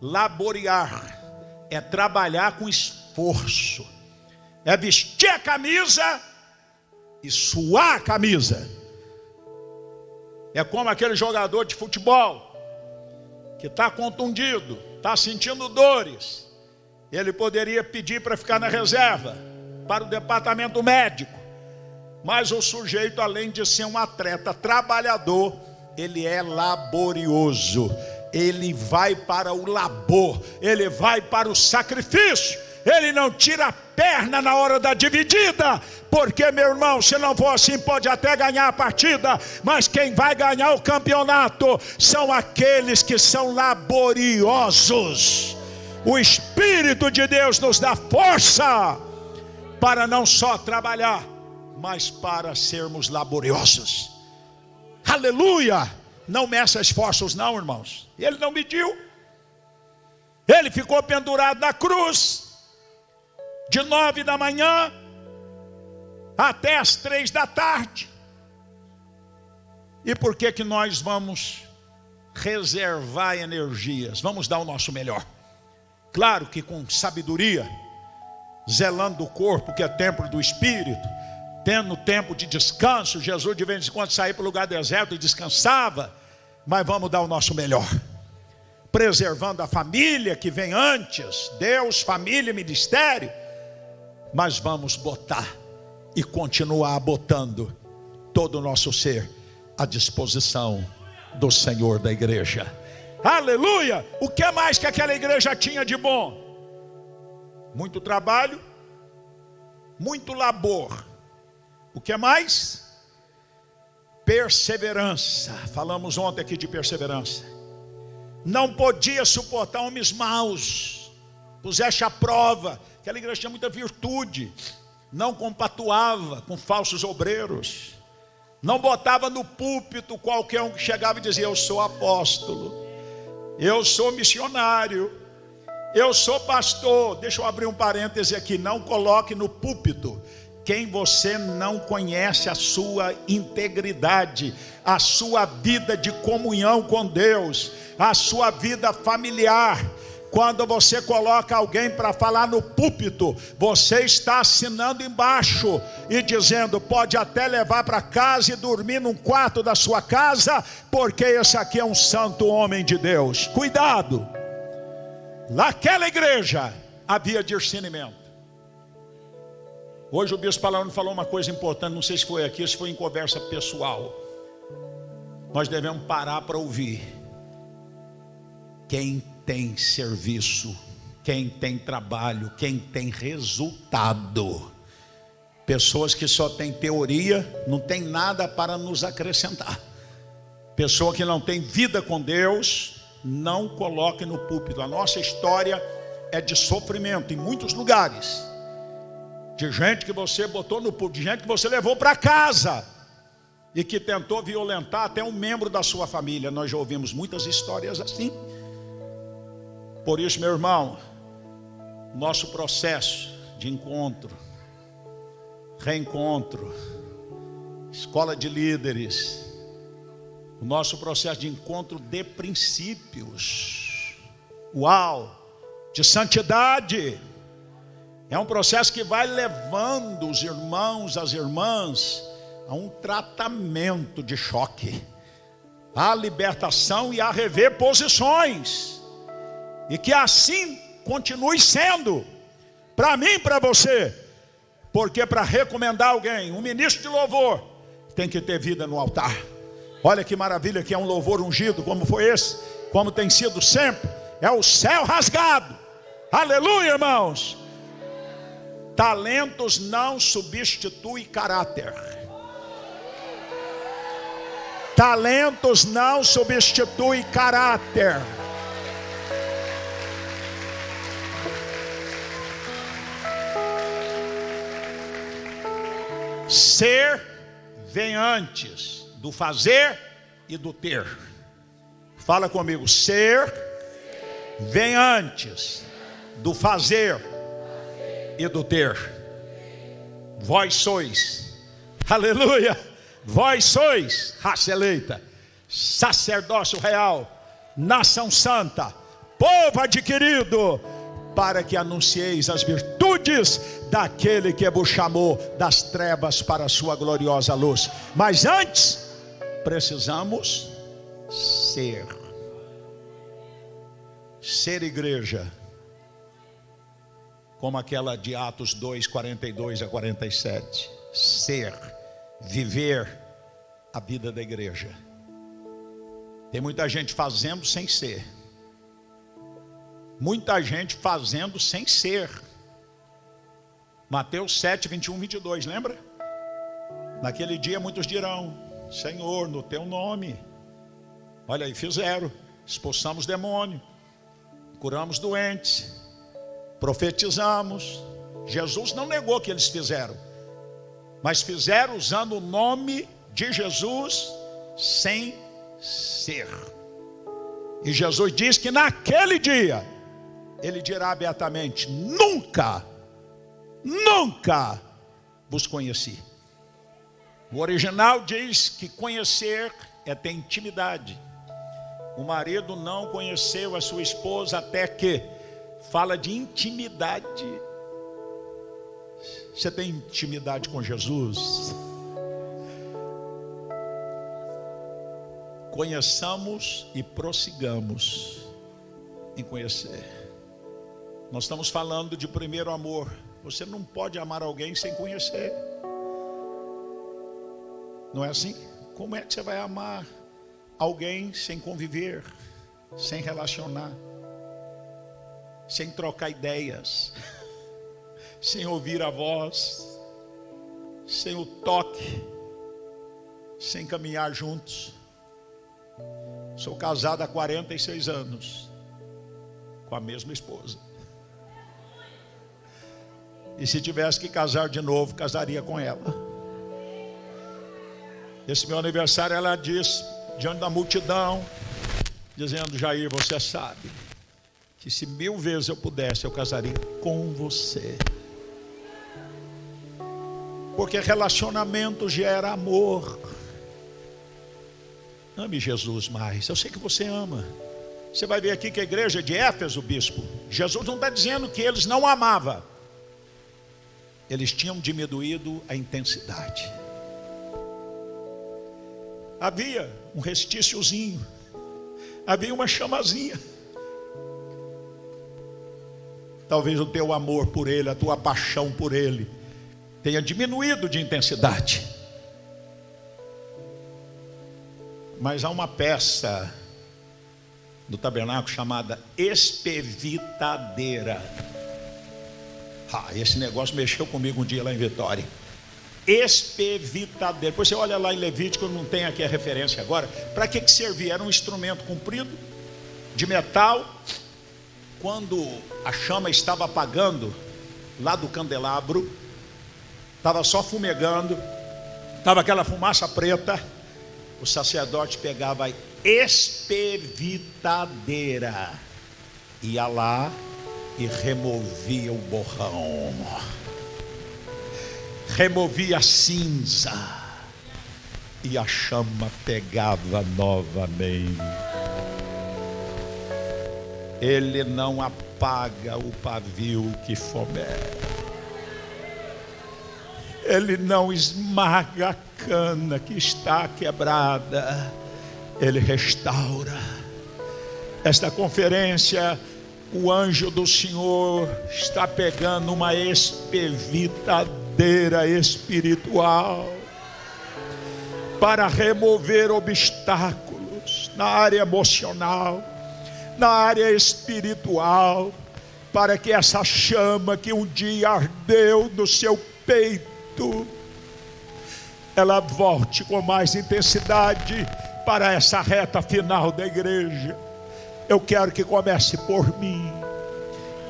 Laborear é trabalhar com esforço, é vestir a camisa e suar a camisa. É como aquele jogador de futebol que está contundido, está sentindo dores. Ele poderia pedir para ficar na reserva, para o departamento médico. Mas o sujeito, além de ser um atleta trabalhador, ele é laborioso. Ele vai para o labor, ele vai para o sacrifício. Ele não tira a perna na hora da dividida, porque, meu irmão, se não for assim, pode até ganhar a partida, mas quem vai ganhar o campeonato são aqueles que são laboriosos. O Espírito de Deus nos dá força para não só trabalhar, mas para sermos laboriosos. Aleluia! Não meça esforços não, irmãos. Ele não mediu. Ele ficou pendurado na cruz, de 9 da manhã até as 3 da tarde. E por que que nós vamos reservar energias? Vamos dar o nosso melhor. Claro que com sabedoria, zelando o corpo, que é templo do Espírito, tendo tempo de descanso. Jesus de vez em quando saía para o lugar deserto e descansava. Mas vamos dar o nosso melhor, preservando a família que vem antes, Deus, família e ministério. Mas vamos botar e continuar botando todo o nosso ser à disposição do Senhor da igreja. Aleluia! O que mais que aquela igreja tinha de bom? Muito trabalho, muito labor. O que mais? Perseverança. Falamos ontem aqui de perseverança. Não podia suportar homens maus, pusesse à prova. Aquela igreja tinha muita virtude. Não compatuava com falsos obreiros. Não botava no púlpito qualquer um que chegava e dizia: eu sou apóstolo, eu sou missionário, eu sou pastor. Deixa eu abrir um parêntese aqui. Não coloque no púlpito quem você não conhece a sua integridade, a sua vida de comunhão com Deus, a sua vida familiar. Quando você coloca alguém para falar no púlpito, você está assinando embaixo e dizendo: pode até levar para casa e dormir num quarto da sua casa, porque esse aqui é um santo homem de Deus. Cuidado! Naquela igreja havia discernimento. Hoje o bispo Palano falou uma coisa importante, não sei se foi aqui, se foi em conversa pessoal. Nós devemos parar para ouvir. Quem tem serviço, quem tem trabalho, quem tem resultado. Pessoas que só têm teoria, não tem nada para nos acrescentar. Pessoa que não tem vida com Deus, não coloque no púlpito. A nossa história é de sofrimento em muitos lugares. De gente que você botou no púlpito, de gente que você levou para casa e que tentou violentar até um membro da sua família. Nós já ouvimos muitas histórias assim. Por isso, meu irmão, nosso processo de encontro, reencontro, escola de líderes, o nosso processo de encontro de princípios, de santidade, é um processo que vai levando os irmãos, as irmãs, a um tratamento de choque, à libertação e a rever posições, e que assim continue sendo, para mim e para você, porque para recomendar alguém, um ministro de louvor, tem que ter vida no altar. Olha que maravilha que é um louvor ungido, como foi esse, como tem sido sempre, é o céu rasgado. Aleluia, irmãos. Talentos não substituem caráter. Talentos não substituem caráter. Ser vem antes do fazer e do ter. Fala comigo, ser vem antes do fazer e do ter. Vós sois, aleluia, vós sois raça eleita, sacerdócio real, nação santa, povo adquirido, para que anuncieis as virtudes daquele que vos chamou das trevas para a sua gloriosa luz. Mas antes, precisamos ser igreja, como aquela de Atos 2, 42 a 47. Viver a vida da igreja. Tem muita gente fazendo sem ser. Muita gente fazendo sem ser. Mateus 7, 21, 22, lembra? Naquele dia muitos dirão: Senhor, no teu nome, olha aí, fizeram, expulsamos demônio, curamos doentes, profetizamos. Jesus não negou que eles fizeram, mas fizeram usando o nome de Jesus sem ser. E Jesus diz que naquele dia Ele dirá abertamente: nunca vos conheci. O original diz que conhecer é ter intimidade. O marido não conheceu a sua esposa até que, fala de intimidade. Você tem intimidade com Jesus? Conheçamos e prossigamos em conhecer. Nós estamos falando de primeiro amor. Você não pode amar alguém sem conhecer. Não é assim? Como é que você vai amar alguém sem conviver, sem relacionar, sem trocar ideias, sem ouvir a voz, sem o toque, sem caminhar juntos? Sou casado há 46 anos com a mesma esposa. E se tivesse que casar de novo, casaria com ela. Esse meu aniversário, ela disse, diante da multidão, dizendo: Jair, você sabe que se 1000 vezes eu pudesse, eu casaria com você. Porque relacionamento gera amor. Ame Jesus mais. Eu sei que você ama. Você vai ver aqui que a igreja de Éfeso, bispo, Jesus não está dizendo que eles não amavam. Eles tinham diminuído a intensidade. Havia um restíciozinho, havia uma chamazinha. Talvez o teu amor por Ele, a tua paixão por Ele, tenha diminuído de intensidade. Mas há uma peça do tabernáculo chamada espevitadeira. Esse negócio mexeu comigo um dia lá em Vitória. Espevitadeira. Depois você olha lá em Levítico, não tem aqui a referência agora. Para que servia? Era um instrumento comprido, de metal. Quando a chama estava apagando, lá do candelabro, estava só fumegando, estava aquela fumaça preta, o sacerdote pegava a espevitadeira, ia lá e removia o borrão, removia a cinza, e a chama pegava novamente. Ele não apaga o pavio que fomenta. Ele não esmaga a cana que está quebrada. Ele restaura. Esta conferência, o anjo do Senhor está pegando uma espevitadeira espiritual para remover obstáculos na área emocional, na área espiritual, para que essa chama que um dia ardeu no seu peito, ela volte com mais intensidade para essa reta final da igreja. Eu quero que comece por mim.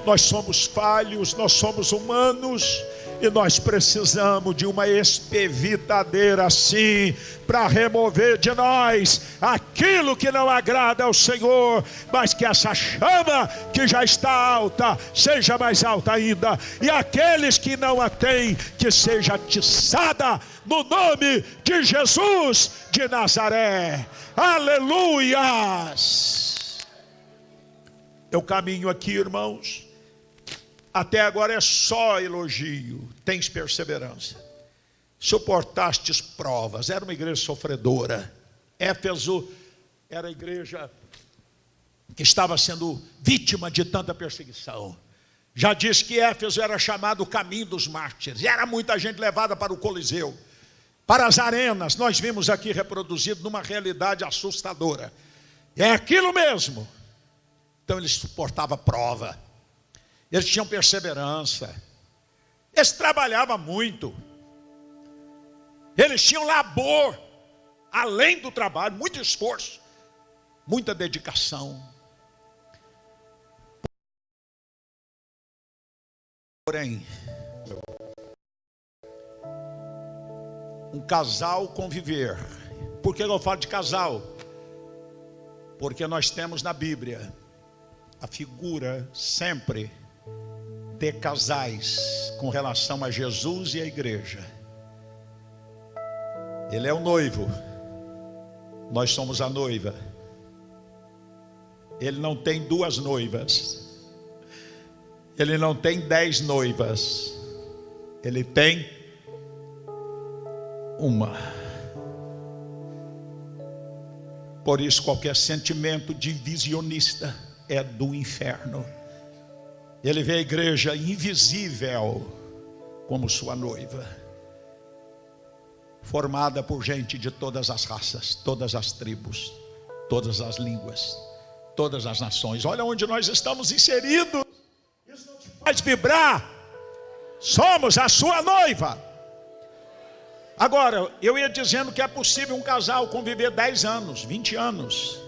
Nós somos falhos, nós somos humanos, E nós precisamos de uma espevitadeira assim, para remover de nós aquilo que não agrada ao Senhor, mas que essa chama que já está alta, seja mais alta ainda, e aqueles que não a têm, que seja atiçada no nome de Jesus de Nazaré. Aleluias! Eu caminho aqui, irmãos. Até agora é só elogio. Tens perseverança, suportastes provas. Era uma igreja sofredora. Éfeso era a igreja que estava sendo vítima de tanta perseguição. Já disse que Éfeso era chamado o caminho dos mártires. E era muita gente levada para o Coliseu, para as arenas. Nós vimos aqui reproduzido numa realidade assustadora. É aquilo mesmo. Então eles suportavam prova. Eles tinham perseverança. Eles trabalhavam muito. Eles tinham labor, além do trabalho, muito esforço, muita dedicação. Porém, um casal conviver. Por que eu falo de casal? Porque nós temos na Bíblia a figura sempre de casais com relação a Jesus e a igreja. Ele é o noivo, nós somos a noiva. Ele não tem duas noivas, ele não tem 10 noivas, ele tem uma. Por isso qualquer sentimento divisionista é do inferno. Ele vê a igreja invisível como sua noiva, formada por gente de todas as raças, todas as tribos, todas as línguas, todas as nações. Olha onde nós estamos inseridos. Isso não te faz vibrar? Somos a sua noiva. Agora, eu ia dizendo que é possível um casal conviver 10 anos, 20 anos,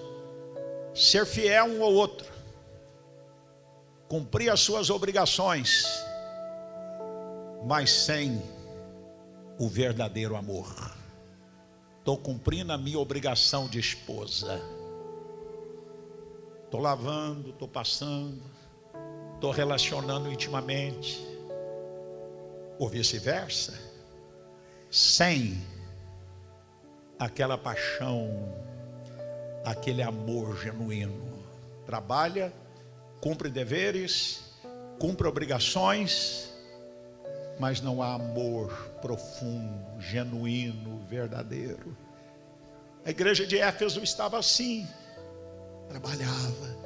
ser fiel um ao outro, cumprir as suas obrigações, mas sem o verdadeiro amor. Estou cumprindo a minha obrigação de esposa, estou lavando, estou passando, estou relacionando intimamente, ou vice-versa, sem aquela paixão, aquele amor genuíno. Trabalha, cumpre deveres, cumpre obrigações, mas não há amor profundo, genuíno, verdadeiro. A igreja de Éfeso estava assim, trabalhava,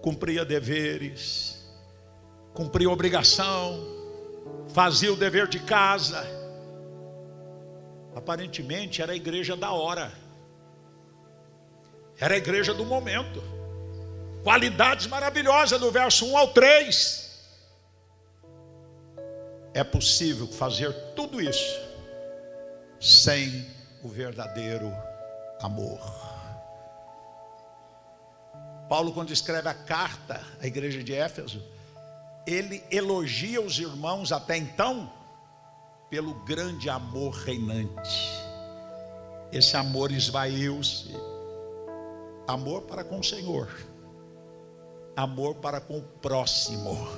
cumpria deveres, cumpria obrigação, fazia o dever de casa. Aparentemente era a igreja da hora, era a igreja do momento, qualidades maravilhosas do verso 1 ao 3. É possível fazer tudo isso sem o verdadeiro amor. Paulo, quando escreve a carta à igreja de Éfeso, ele elogia os irmãos até então pelo grande amor reinante. Esse amor esvaiu-se. Amor para com o Senhor, amor para com o próximo,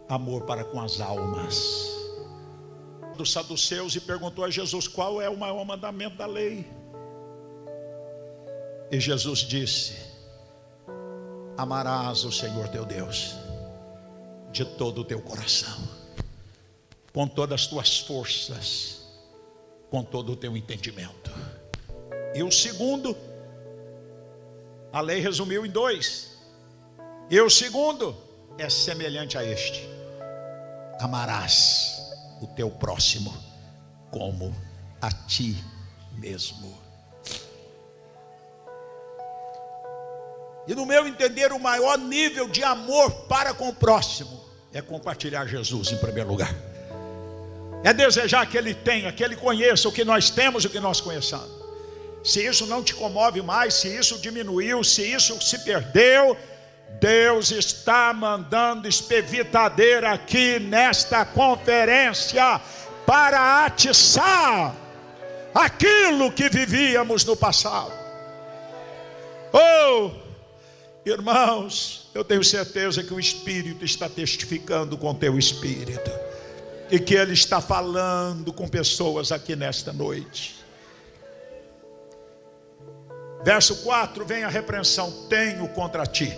amor para com as almas. Dos saduceus e perguntou a Jesus: qual é o maior mandamento da lei? E Jesus disse: amarás o Senhor teu Deus de todo o teu coração, com todas as tuas forças, com todo o teu entendimento. E o segundo, a lei resumiu em 2. E o segundo é semelhante a este: amarás o teu próximo como a ti mesmo. E no meu entender, o maior nível de amor para com o próximo é compartilhar Jesus em primeiro lugar. É desejar que ele tenha, que ele conheça o que nós temos e o que nós conheçamos. Se isso não te comove mais, se isso diminuiu, se isso se perdeu, Deus está mandando espevitadeira aqui nesta conferência para atiçar aquilo que vivíamos no passado. Oh, irmãos, eu tenho certeza que o Espírito está testificando com teu Espírito e que Ele está falando com pessoas aqui nesta noite. Verso 4, vem a repreensão: tenho contra ti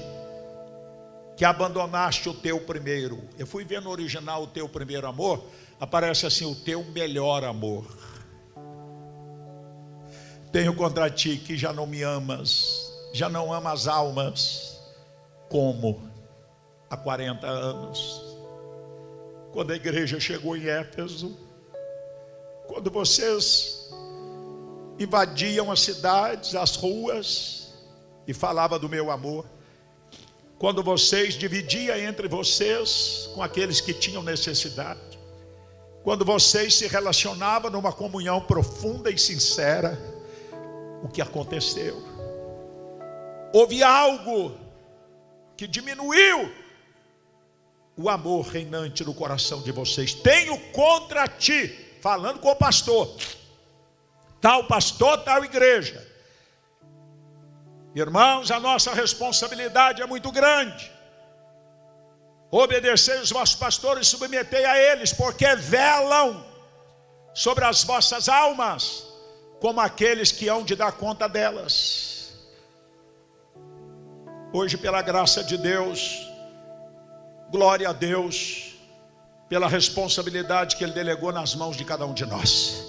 que abandonaste o teu primeiro. Eu fui ver no original o teu primeiro amor, aparece assim: o teu melhor amor. Tenho contra ti que já não me amas, já não amas almas como há 40 anos. Quando a igreja chegou em Éfeso, quando vocês invadiam as cidades, as ruas, e falava do meu amor, quando vocês dividiam entre vocês com aqueles que tinham necessidade, quando vocês se relacionavam numa comunhão profunda e sincera, o que aconteceu? Houve algo que diminuiu o amor reinante no coração de vocês. Tenho contra ti, falando com o pastor, tal pastor, tal igreja. Irmãos, a nossa responsabilidade é muito grande. Obedecei os vossos pastores e submetei a eles, porque velam sobre as vossas almas, como aqueles que hão de dar conta delas. Hoje, pela graça de Deus, glória a Deus, pela responsabilidade que Ele delegou nas mãos de cada um de nós,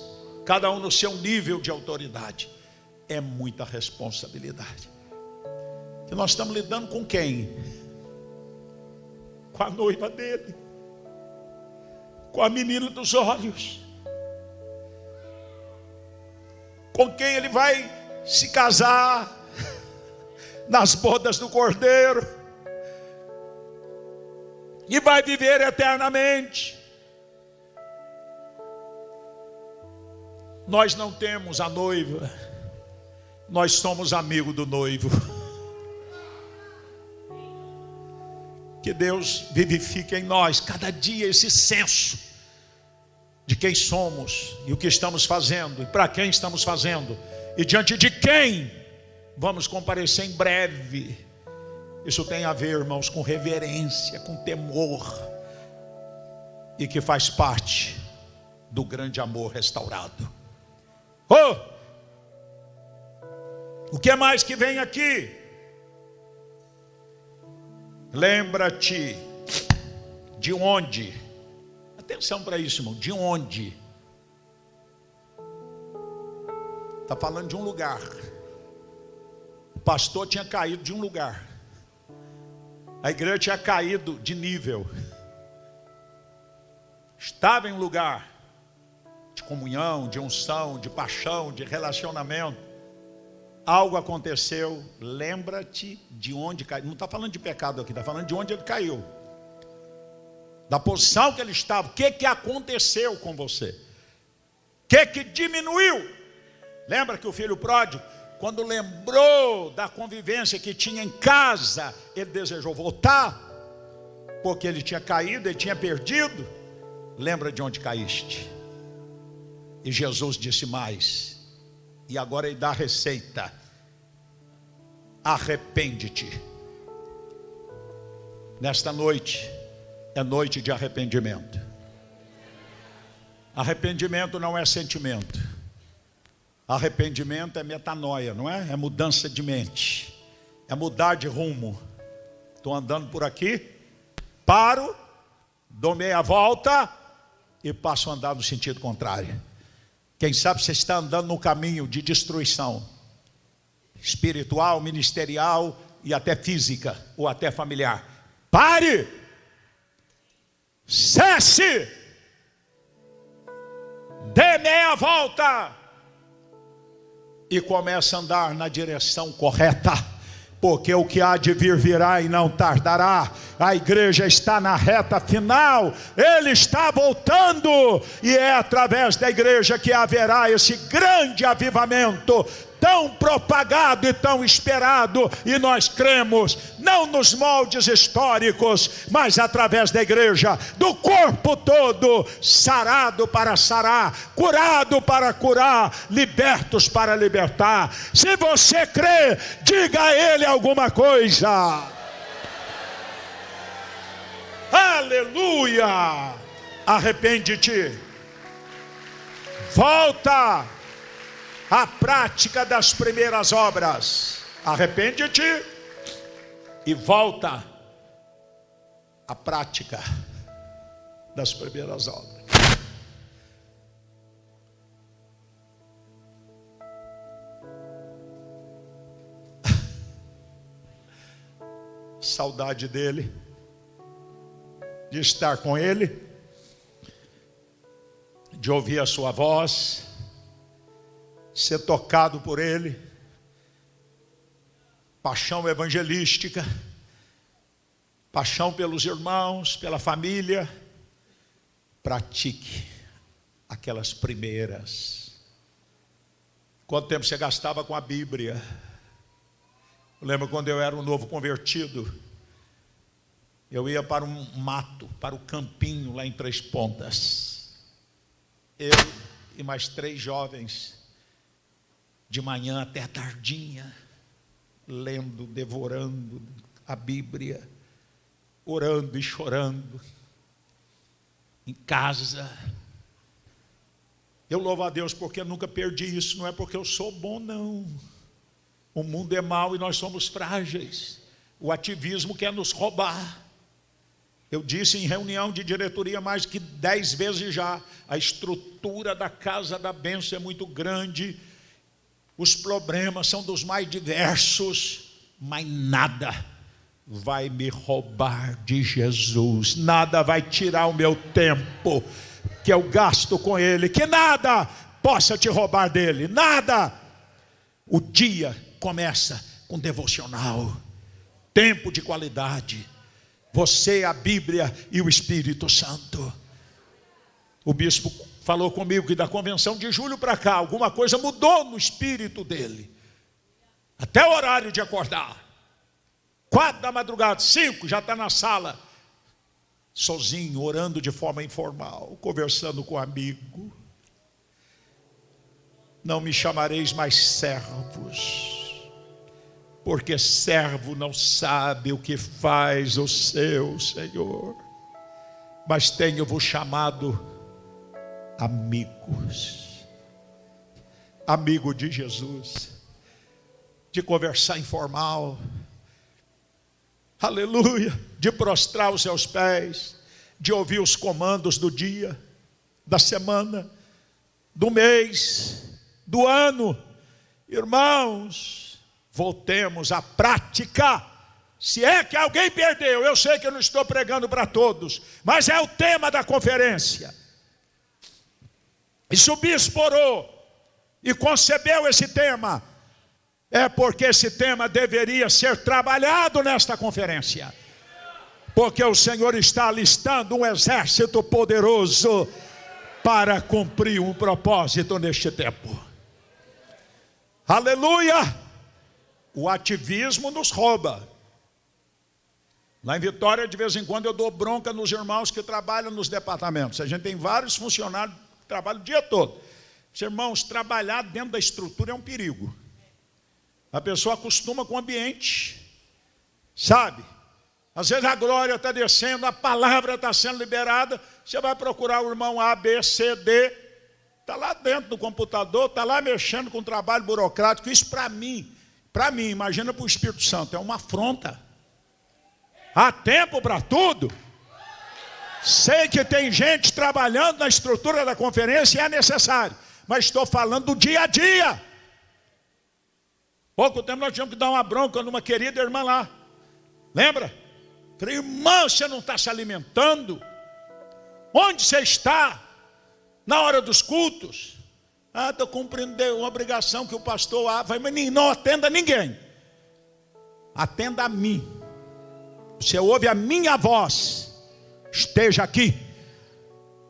cada um no seu nível de autoridade. É muita responsabilidade. Que nós estamos lidando com quem? Com a noiva dele, com a menina dos olhos, com quem ele vai se casar nas bodas do Cordeiro e vai viver eternamente. Nós não temos a noiva, nós somos amigos do noivo. Que Deus vivifique em nós cada dia esse senso de quem somos e o que estamos fazendo e para quem estamos fazendo e diante de quem vamos comparecer em breve. Isso tem a ver, irmãos, com reverência, com temor, e que faz parte do grande amor restaurado. Oh! O que mais que vem aqui? Lembra-te de onde? Atenção para isso, irmão. De onde? Está falando de um lugar. O pastor tinha caído de um lugar. A igreja tinha caído de nível. Estava em um lugar de comunhão, de unção, de paixão, de relacionamento. Algo aconteceu. Lembra-te de onde caiu. Não está falando de pecado aqui, está falando de onde ele caiu, da posição que ele estava. O que aconteceu com você? O que diminuiu? Lembra que o filho pródigo, quando lembrou da convivência que tinha em casa, ele desejou voltar, porque ele tinha caído, ele tinha perdido. Lembra de onde caíste? E Jesus disse mais, e agora ele dá a receita: arrepende-te. Nesta noite é noite de arrependimento. Arrependimento não é sentimento. Arrependimento é metanoia, não é? É mudança de mente, é mudar de rumo. Estou andando por aqui, paro, dou meia volta e passo a andar no sentido contrário. Quem sabe você está andando no caminho de destruição espiritual, ministerial e até física ou até familiar. Pare! Cesse! Dê meia volta e comece a andar na direção correta, porque o que há de vir virá e não tardará. A igreja está na reta final, ele está voltando, e é através da igreja que haverá esse grande avivamento. tão propagado e tão esperado, e nós cremos, não nos moldes históricos, mas através da igreja, do corpo todo, sarado para sarar, curado para curar, libertos para libertar. Se você crê, diga a ele alguma coisa. Aleluia! Arrepende-te, volta à prática das primeiras obras. Arrepende-te e volta à prática das primeiras obras. Saudade dele, de estar com ele, de ouvir a sua voz, ser tocado por ele. Paixão evangelística, paixão pelos irmãos, pela família. Pratique aquelas primeiras. Quanto tempo você gastava com a Bíblia? Eu lembro quando eu era um novo convertido, eu ia para um mato, para o campinho lá em Três Pontas. Eu e mais 3 jovens, de manhã até a tardinha, lendo, devorando a Bíblia, orando e chorando, em casa. Eu louvo a Deus porque eu nunca perdi isso, não é porque eu sou bom, não. O mundo é mau e nós somos frágeis. O ativismo quer nos roubar. Eu disse em reunião de diretoria mais que 10 vezes já, a estrutura da casa da bênção é muito grande, os problemas são dos mais diversos, mas nada vai me roubar de Jesus, nada vai tirar o meu tempo que eu gasto com Ele, que nada possa te roubar dele, nada. O dia começa com devocional, tempo de qualidade, você, a Bíblia e o Espírito Santo. O bispo falou comigo que da convenção de julho para cá, alguma coisa mudou no espírito dele, até o horário de acordar, 4 da madrugada, 5, já está na sala, sozinho, orando de forma informal, conversando com um amigo. Não me chamareis mais servos, porque servo não sabe o que faz o seu Senhor, mas tenho-vos chamado amigos. Amigo de Jesus, de conversar informal, aleluia, de prostrar os seus pés, de ouvir os comandos do dia, da semana, do mês, do ano. Irmãos, voltemos à prática. Se é que alguém perdeu, eu sei que eu não estou pregando para todos, mas é o tema da conferência. E se o bispo orou e concebeu esse tema, é porque esse tema deveria ser trabalhado nesta conferência, porque o Senhor está alistando um exército poderoso para cumprir um propósito neste tempo. Aleluia! O ativismo nos rouba. Lá em Vitória, de vez em quando, eu dou bronca nos irmãos que trabalham nos departamentos. A gente tem vários funcionários que trabalham o dia todo. Os irmãos, trabalhar dentro da estrutura é um perigo. A pessoa acostuma com o ambiente, sabe? Às vezes a glória está descendo, a palavra está sendo liberada, você vai procurar o irmão A, B, C, D, está lá dentro do computador, está lá mexendo com trabalho burocrático. Isso para mim, imagina para o Espírito Santo, é uma afronta. Há tempo para tudo. Sei que tem gente trabalhando na estrutura da conferência e é necessário, mas estou falando do dia a dia. Pouco tempo nós tivemos que dar uma bronca numa querida irmã lá, lembra? Falei, irmã, você não está se alimentando? Onde você está? Na hora dos cultos? Estou cumprindo uma obrigação que o pastor vai, mas não atenda ninguém. Atenda a mim. Você ouve a minha voz, esteja aqui,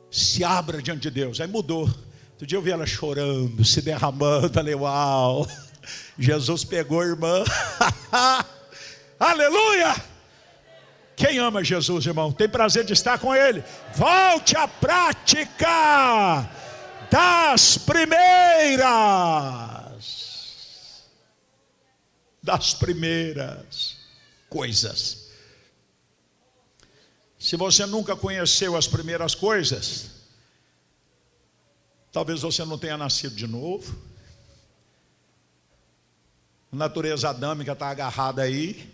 se abra diante de Deus. Aí mudou. Outro dia eu vi ela chorando, se derramando. Falei, uau, Jesus pegou a irmã. Aleluia! Quem ama Jesus, irmão, tem prazer de estar com Ele. Volte à prática das primeiras coisas. Se você nunca conheceu as primeiras coisas, talvez você não tenha nascido de novo. A natureza adâmica está agarrada aí,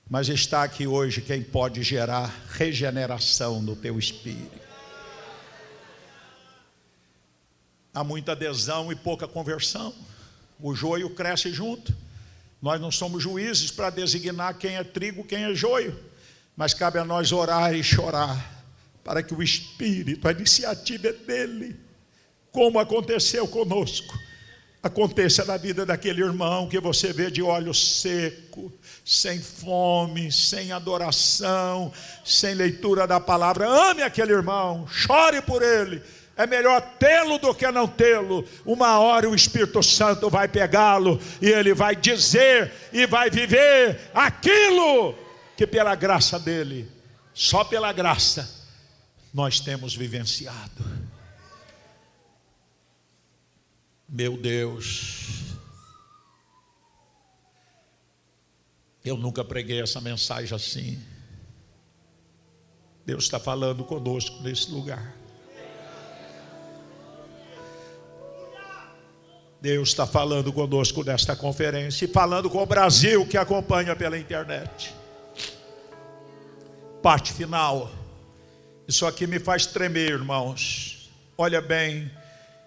mas está aqui hoje quem pode gerar regeneração no teu espírito. Há muita adesão e pouca conversão. O joio cresce junto. Nós não somos juízes para designar quem é trigo, quem é joio, mas cabe a nós orar e chorar para que o Espírito, a iniciativa é dele, como aconteceu conosco, aconteça na vida daquele irmão que você vê de olho seco, sem fome, sem adoração, sem leitura da palavra. Ame aquele irmão, chore por ele. É melhor tê-lo do que não tê-lo. Uma hora o Espírito Santo vai pegá-lo e ele vai dizer e vai viver aquilo que pela graça dele, só pela graça, nós temos vivenciado. Meu Deus, eu nunca preguei essa mensagem assim. Deus está falando conosco nesse lugar. Deus está falando conosco nesta conferência e falando com o Brasil que acompanha pela internet. Parte final. Isso aqui me faz tremer, irmãos. Olha bem,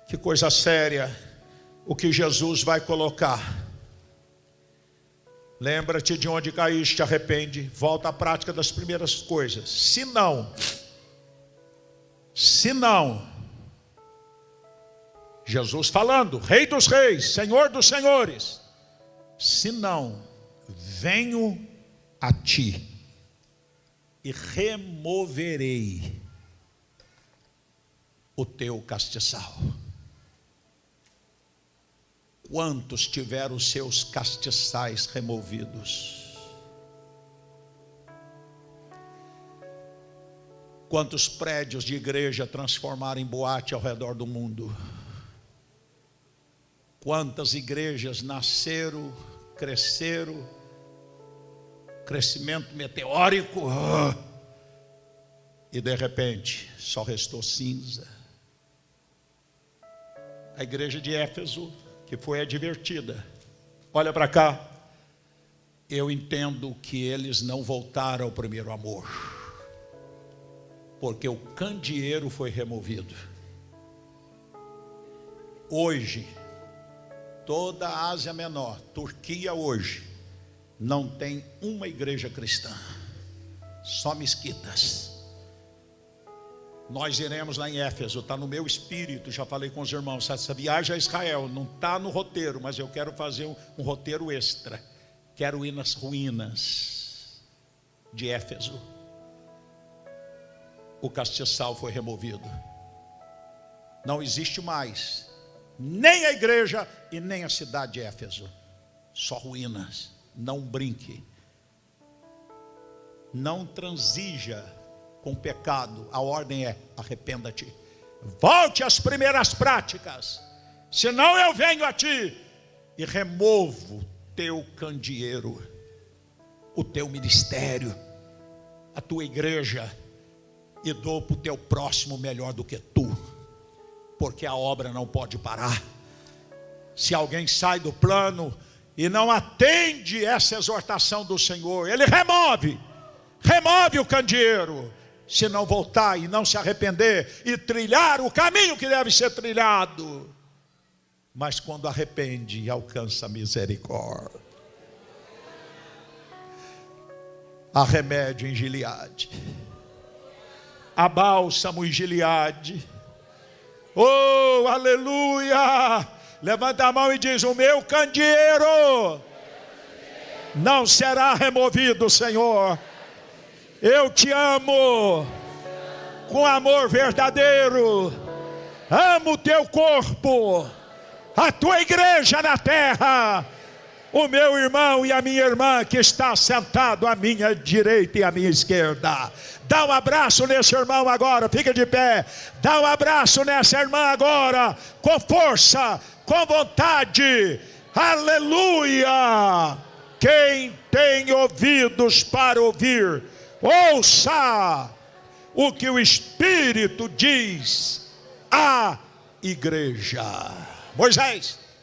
que coisa séria o que Jesus vai colocar. Lembra-te de onde caíste, arrepende, volta à prática das primeiras coisas. Se não, Jesus falando, Rei dos reis, Senhor dos senhores, se não, venho a ti e removerei o teu castiçal. Quantos tiveram os seus castiçais removidos? Quantos prédios de igreja transformaram em boate ao redor do mundo? Quantas igrejas nasceram, cresceram, crescimento meteórico, e de repente só restou cinza. A igreja de Éfeso, que foi advertida, olha para cá, eu entendo que eles não voltaram ao primeiro amor, porque o candeeiro foi removido. Hoje, toda a Ásia Menor, Turquia hoje, não tem uma igreja cristã, só mesquitas. Nós iremos lá em Éfeso, está no meu espírito, já falei com os irmãos, essa viagem a Israel não está no roteiro, mas eu quero fazer um roteiro extra. Quero ir nas ruínas de Éfeso. O castiçal foi removido. Não existe mais nem a igreja e nem a cidade de Éfeso. Só ruínas. Não brinque. Não transija com pecado. A ordem é: arrependa-te, volte às primeiras práticas, senão eu venho a ti e removo teu candeeiro, o teu ministério, a tua igreja, e dou para o teu próximo melhor do que tu, porque a obra não pode parar. Se alguém sai do plano e não atende essa exortação do Senhor, ele remove o candeeiro. Se não voltar e não se arrepender e trilhar o caminho que deve ser trilhado, mas quando arrepende, alcança a misericórdia. Há remédio em Gileade, há bálsamo em Gileade. Oh, aleluia! Levanta a mão e diz: o meu candeeiro não será removido, Senhor. Eu te amo com amor verdadeiro. Amo o teu corpo, a tua igreja na terra, o meu irmão e a minha irmã que está sentado à minha direita e à minha esquerda. Dá um abraço nesse irmão agora, fica de pé. Dá um abraço nessa irmã agora, com força, com vontade. Aleluia! Quem tem ouvidos para ouvir, ouça o que o Espírito diz à igreja. Moisés.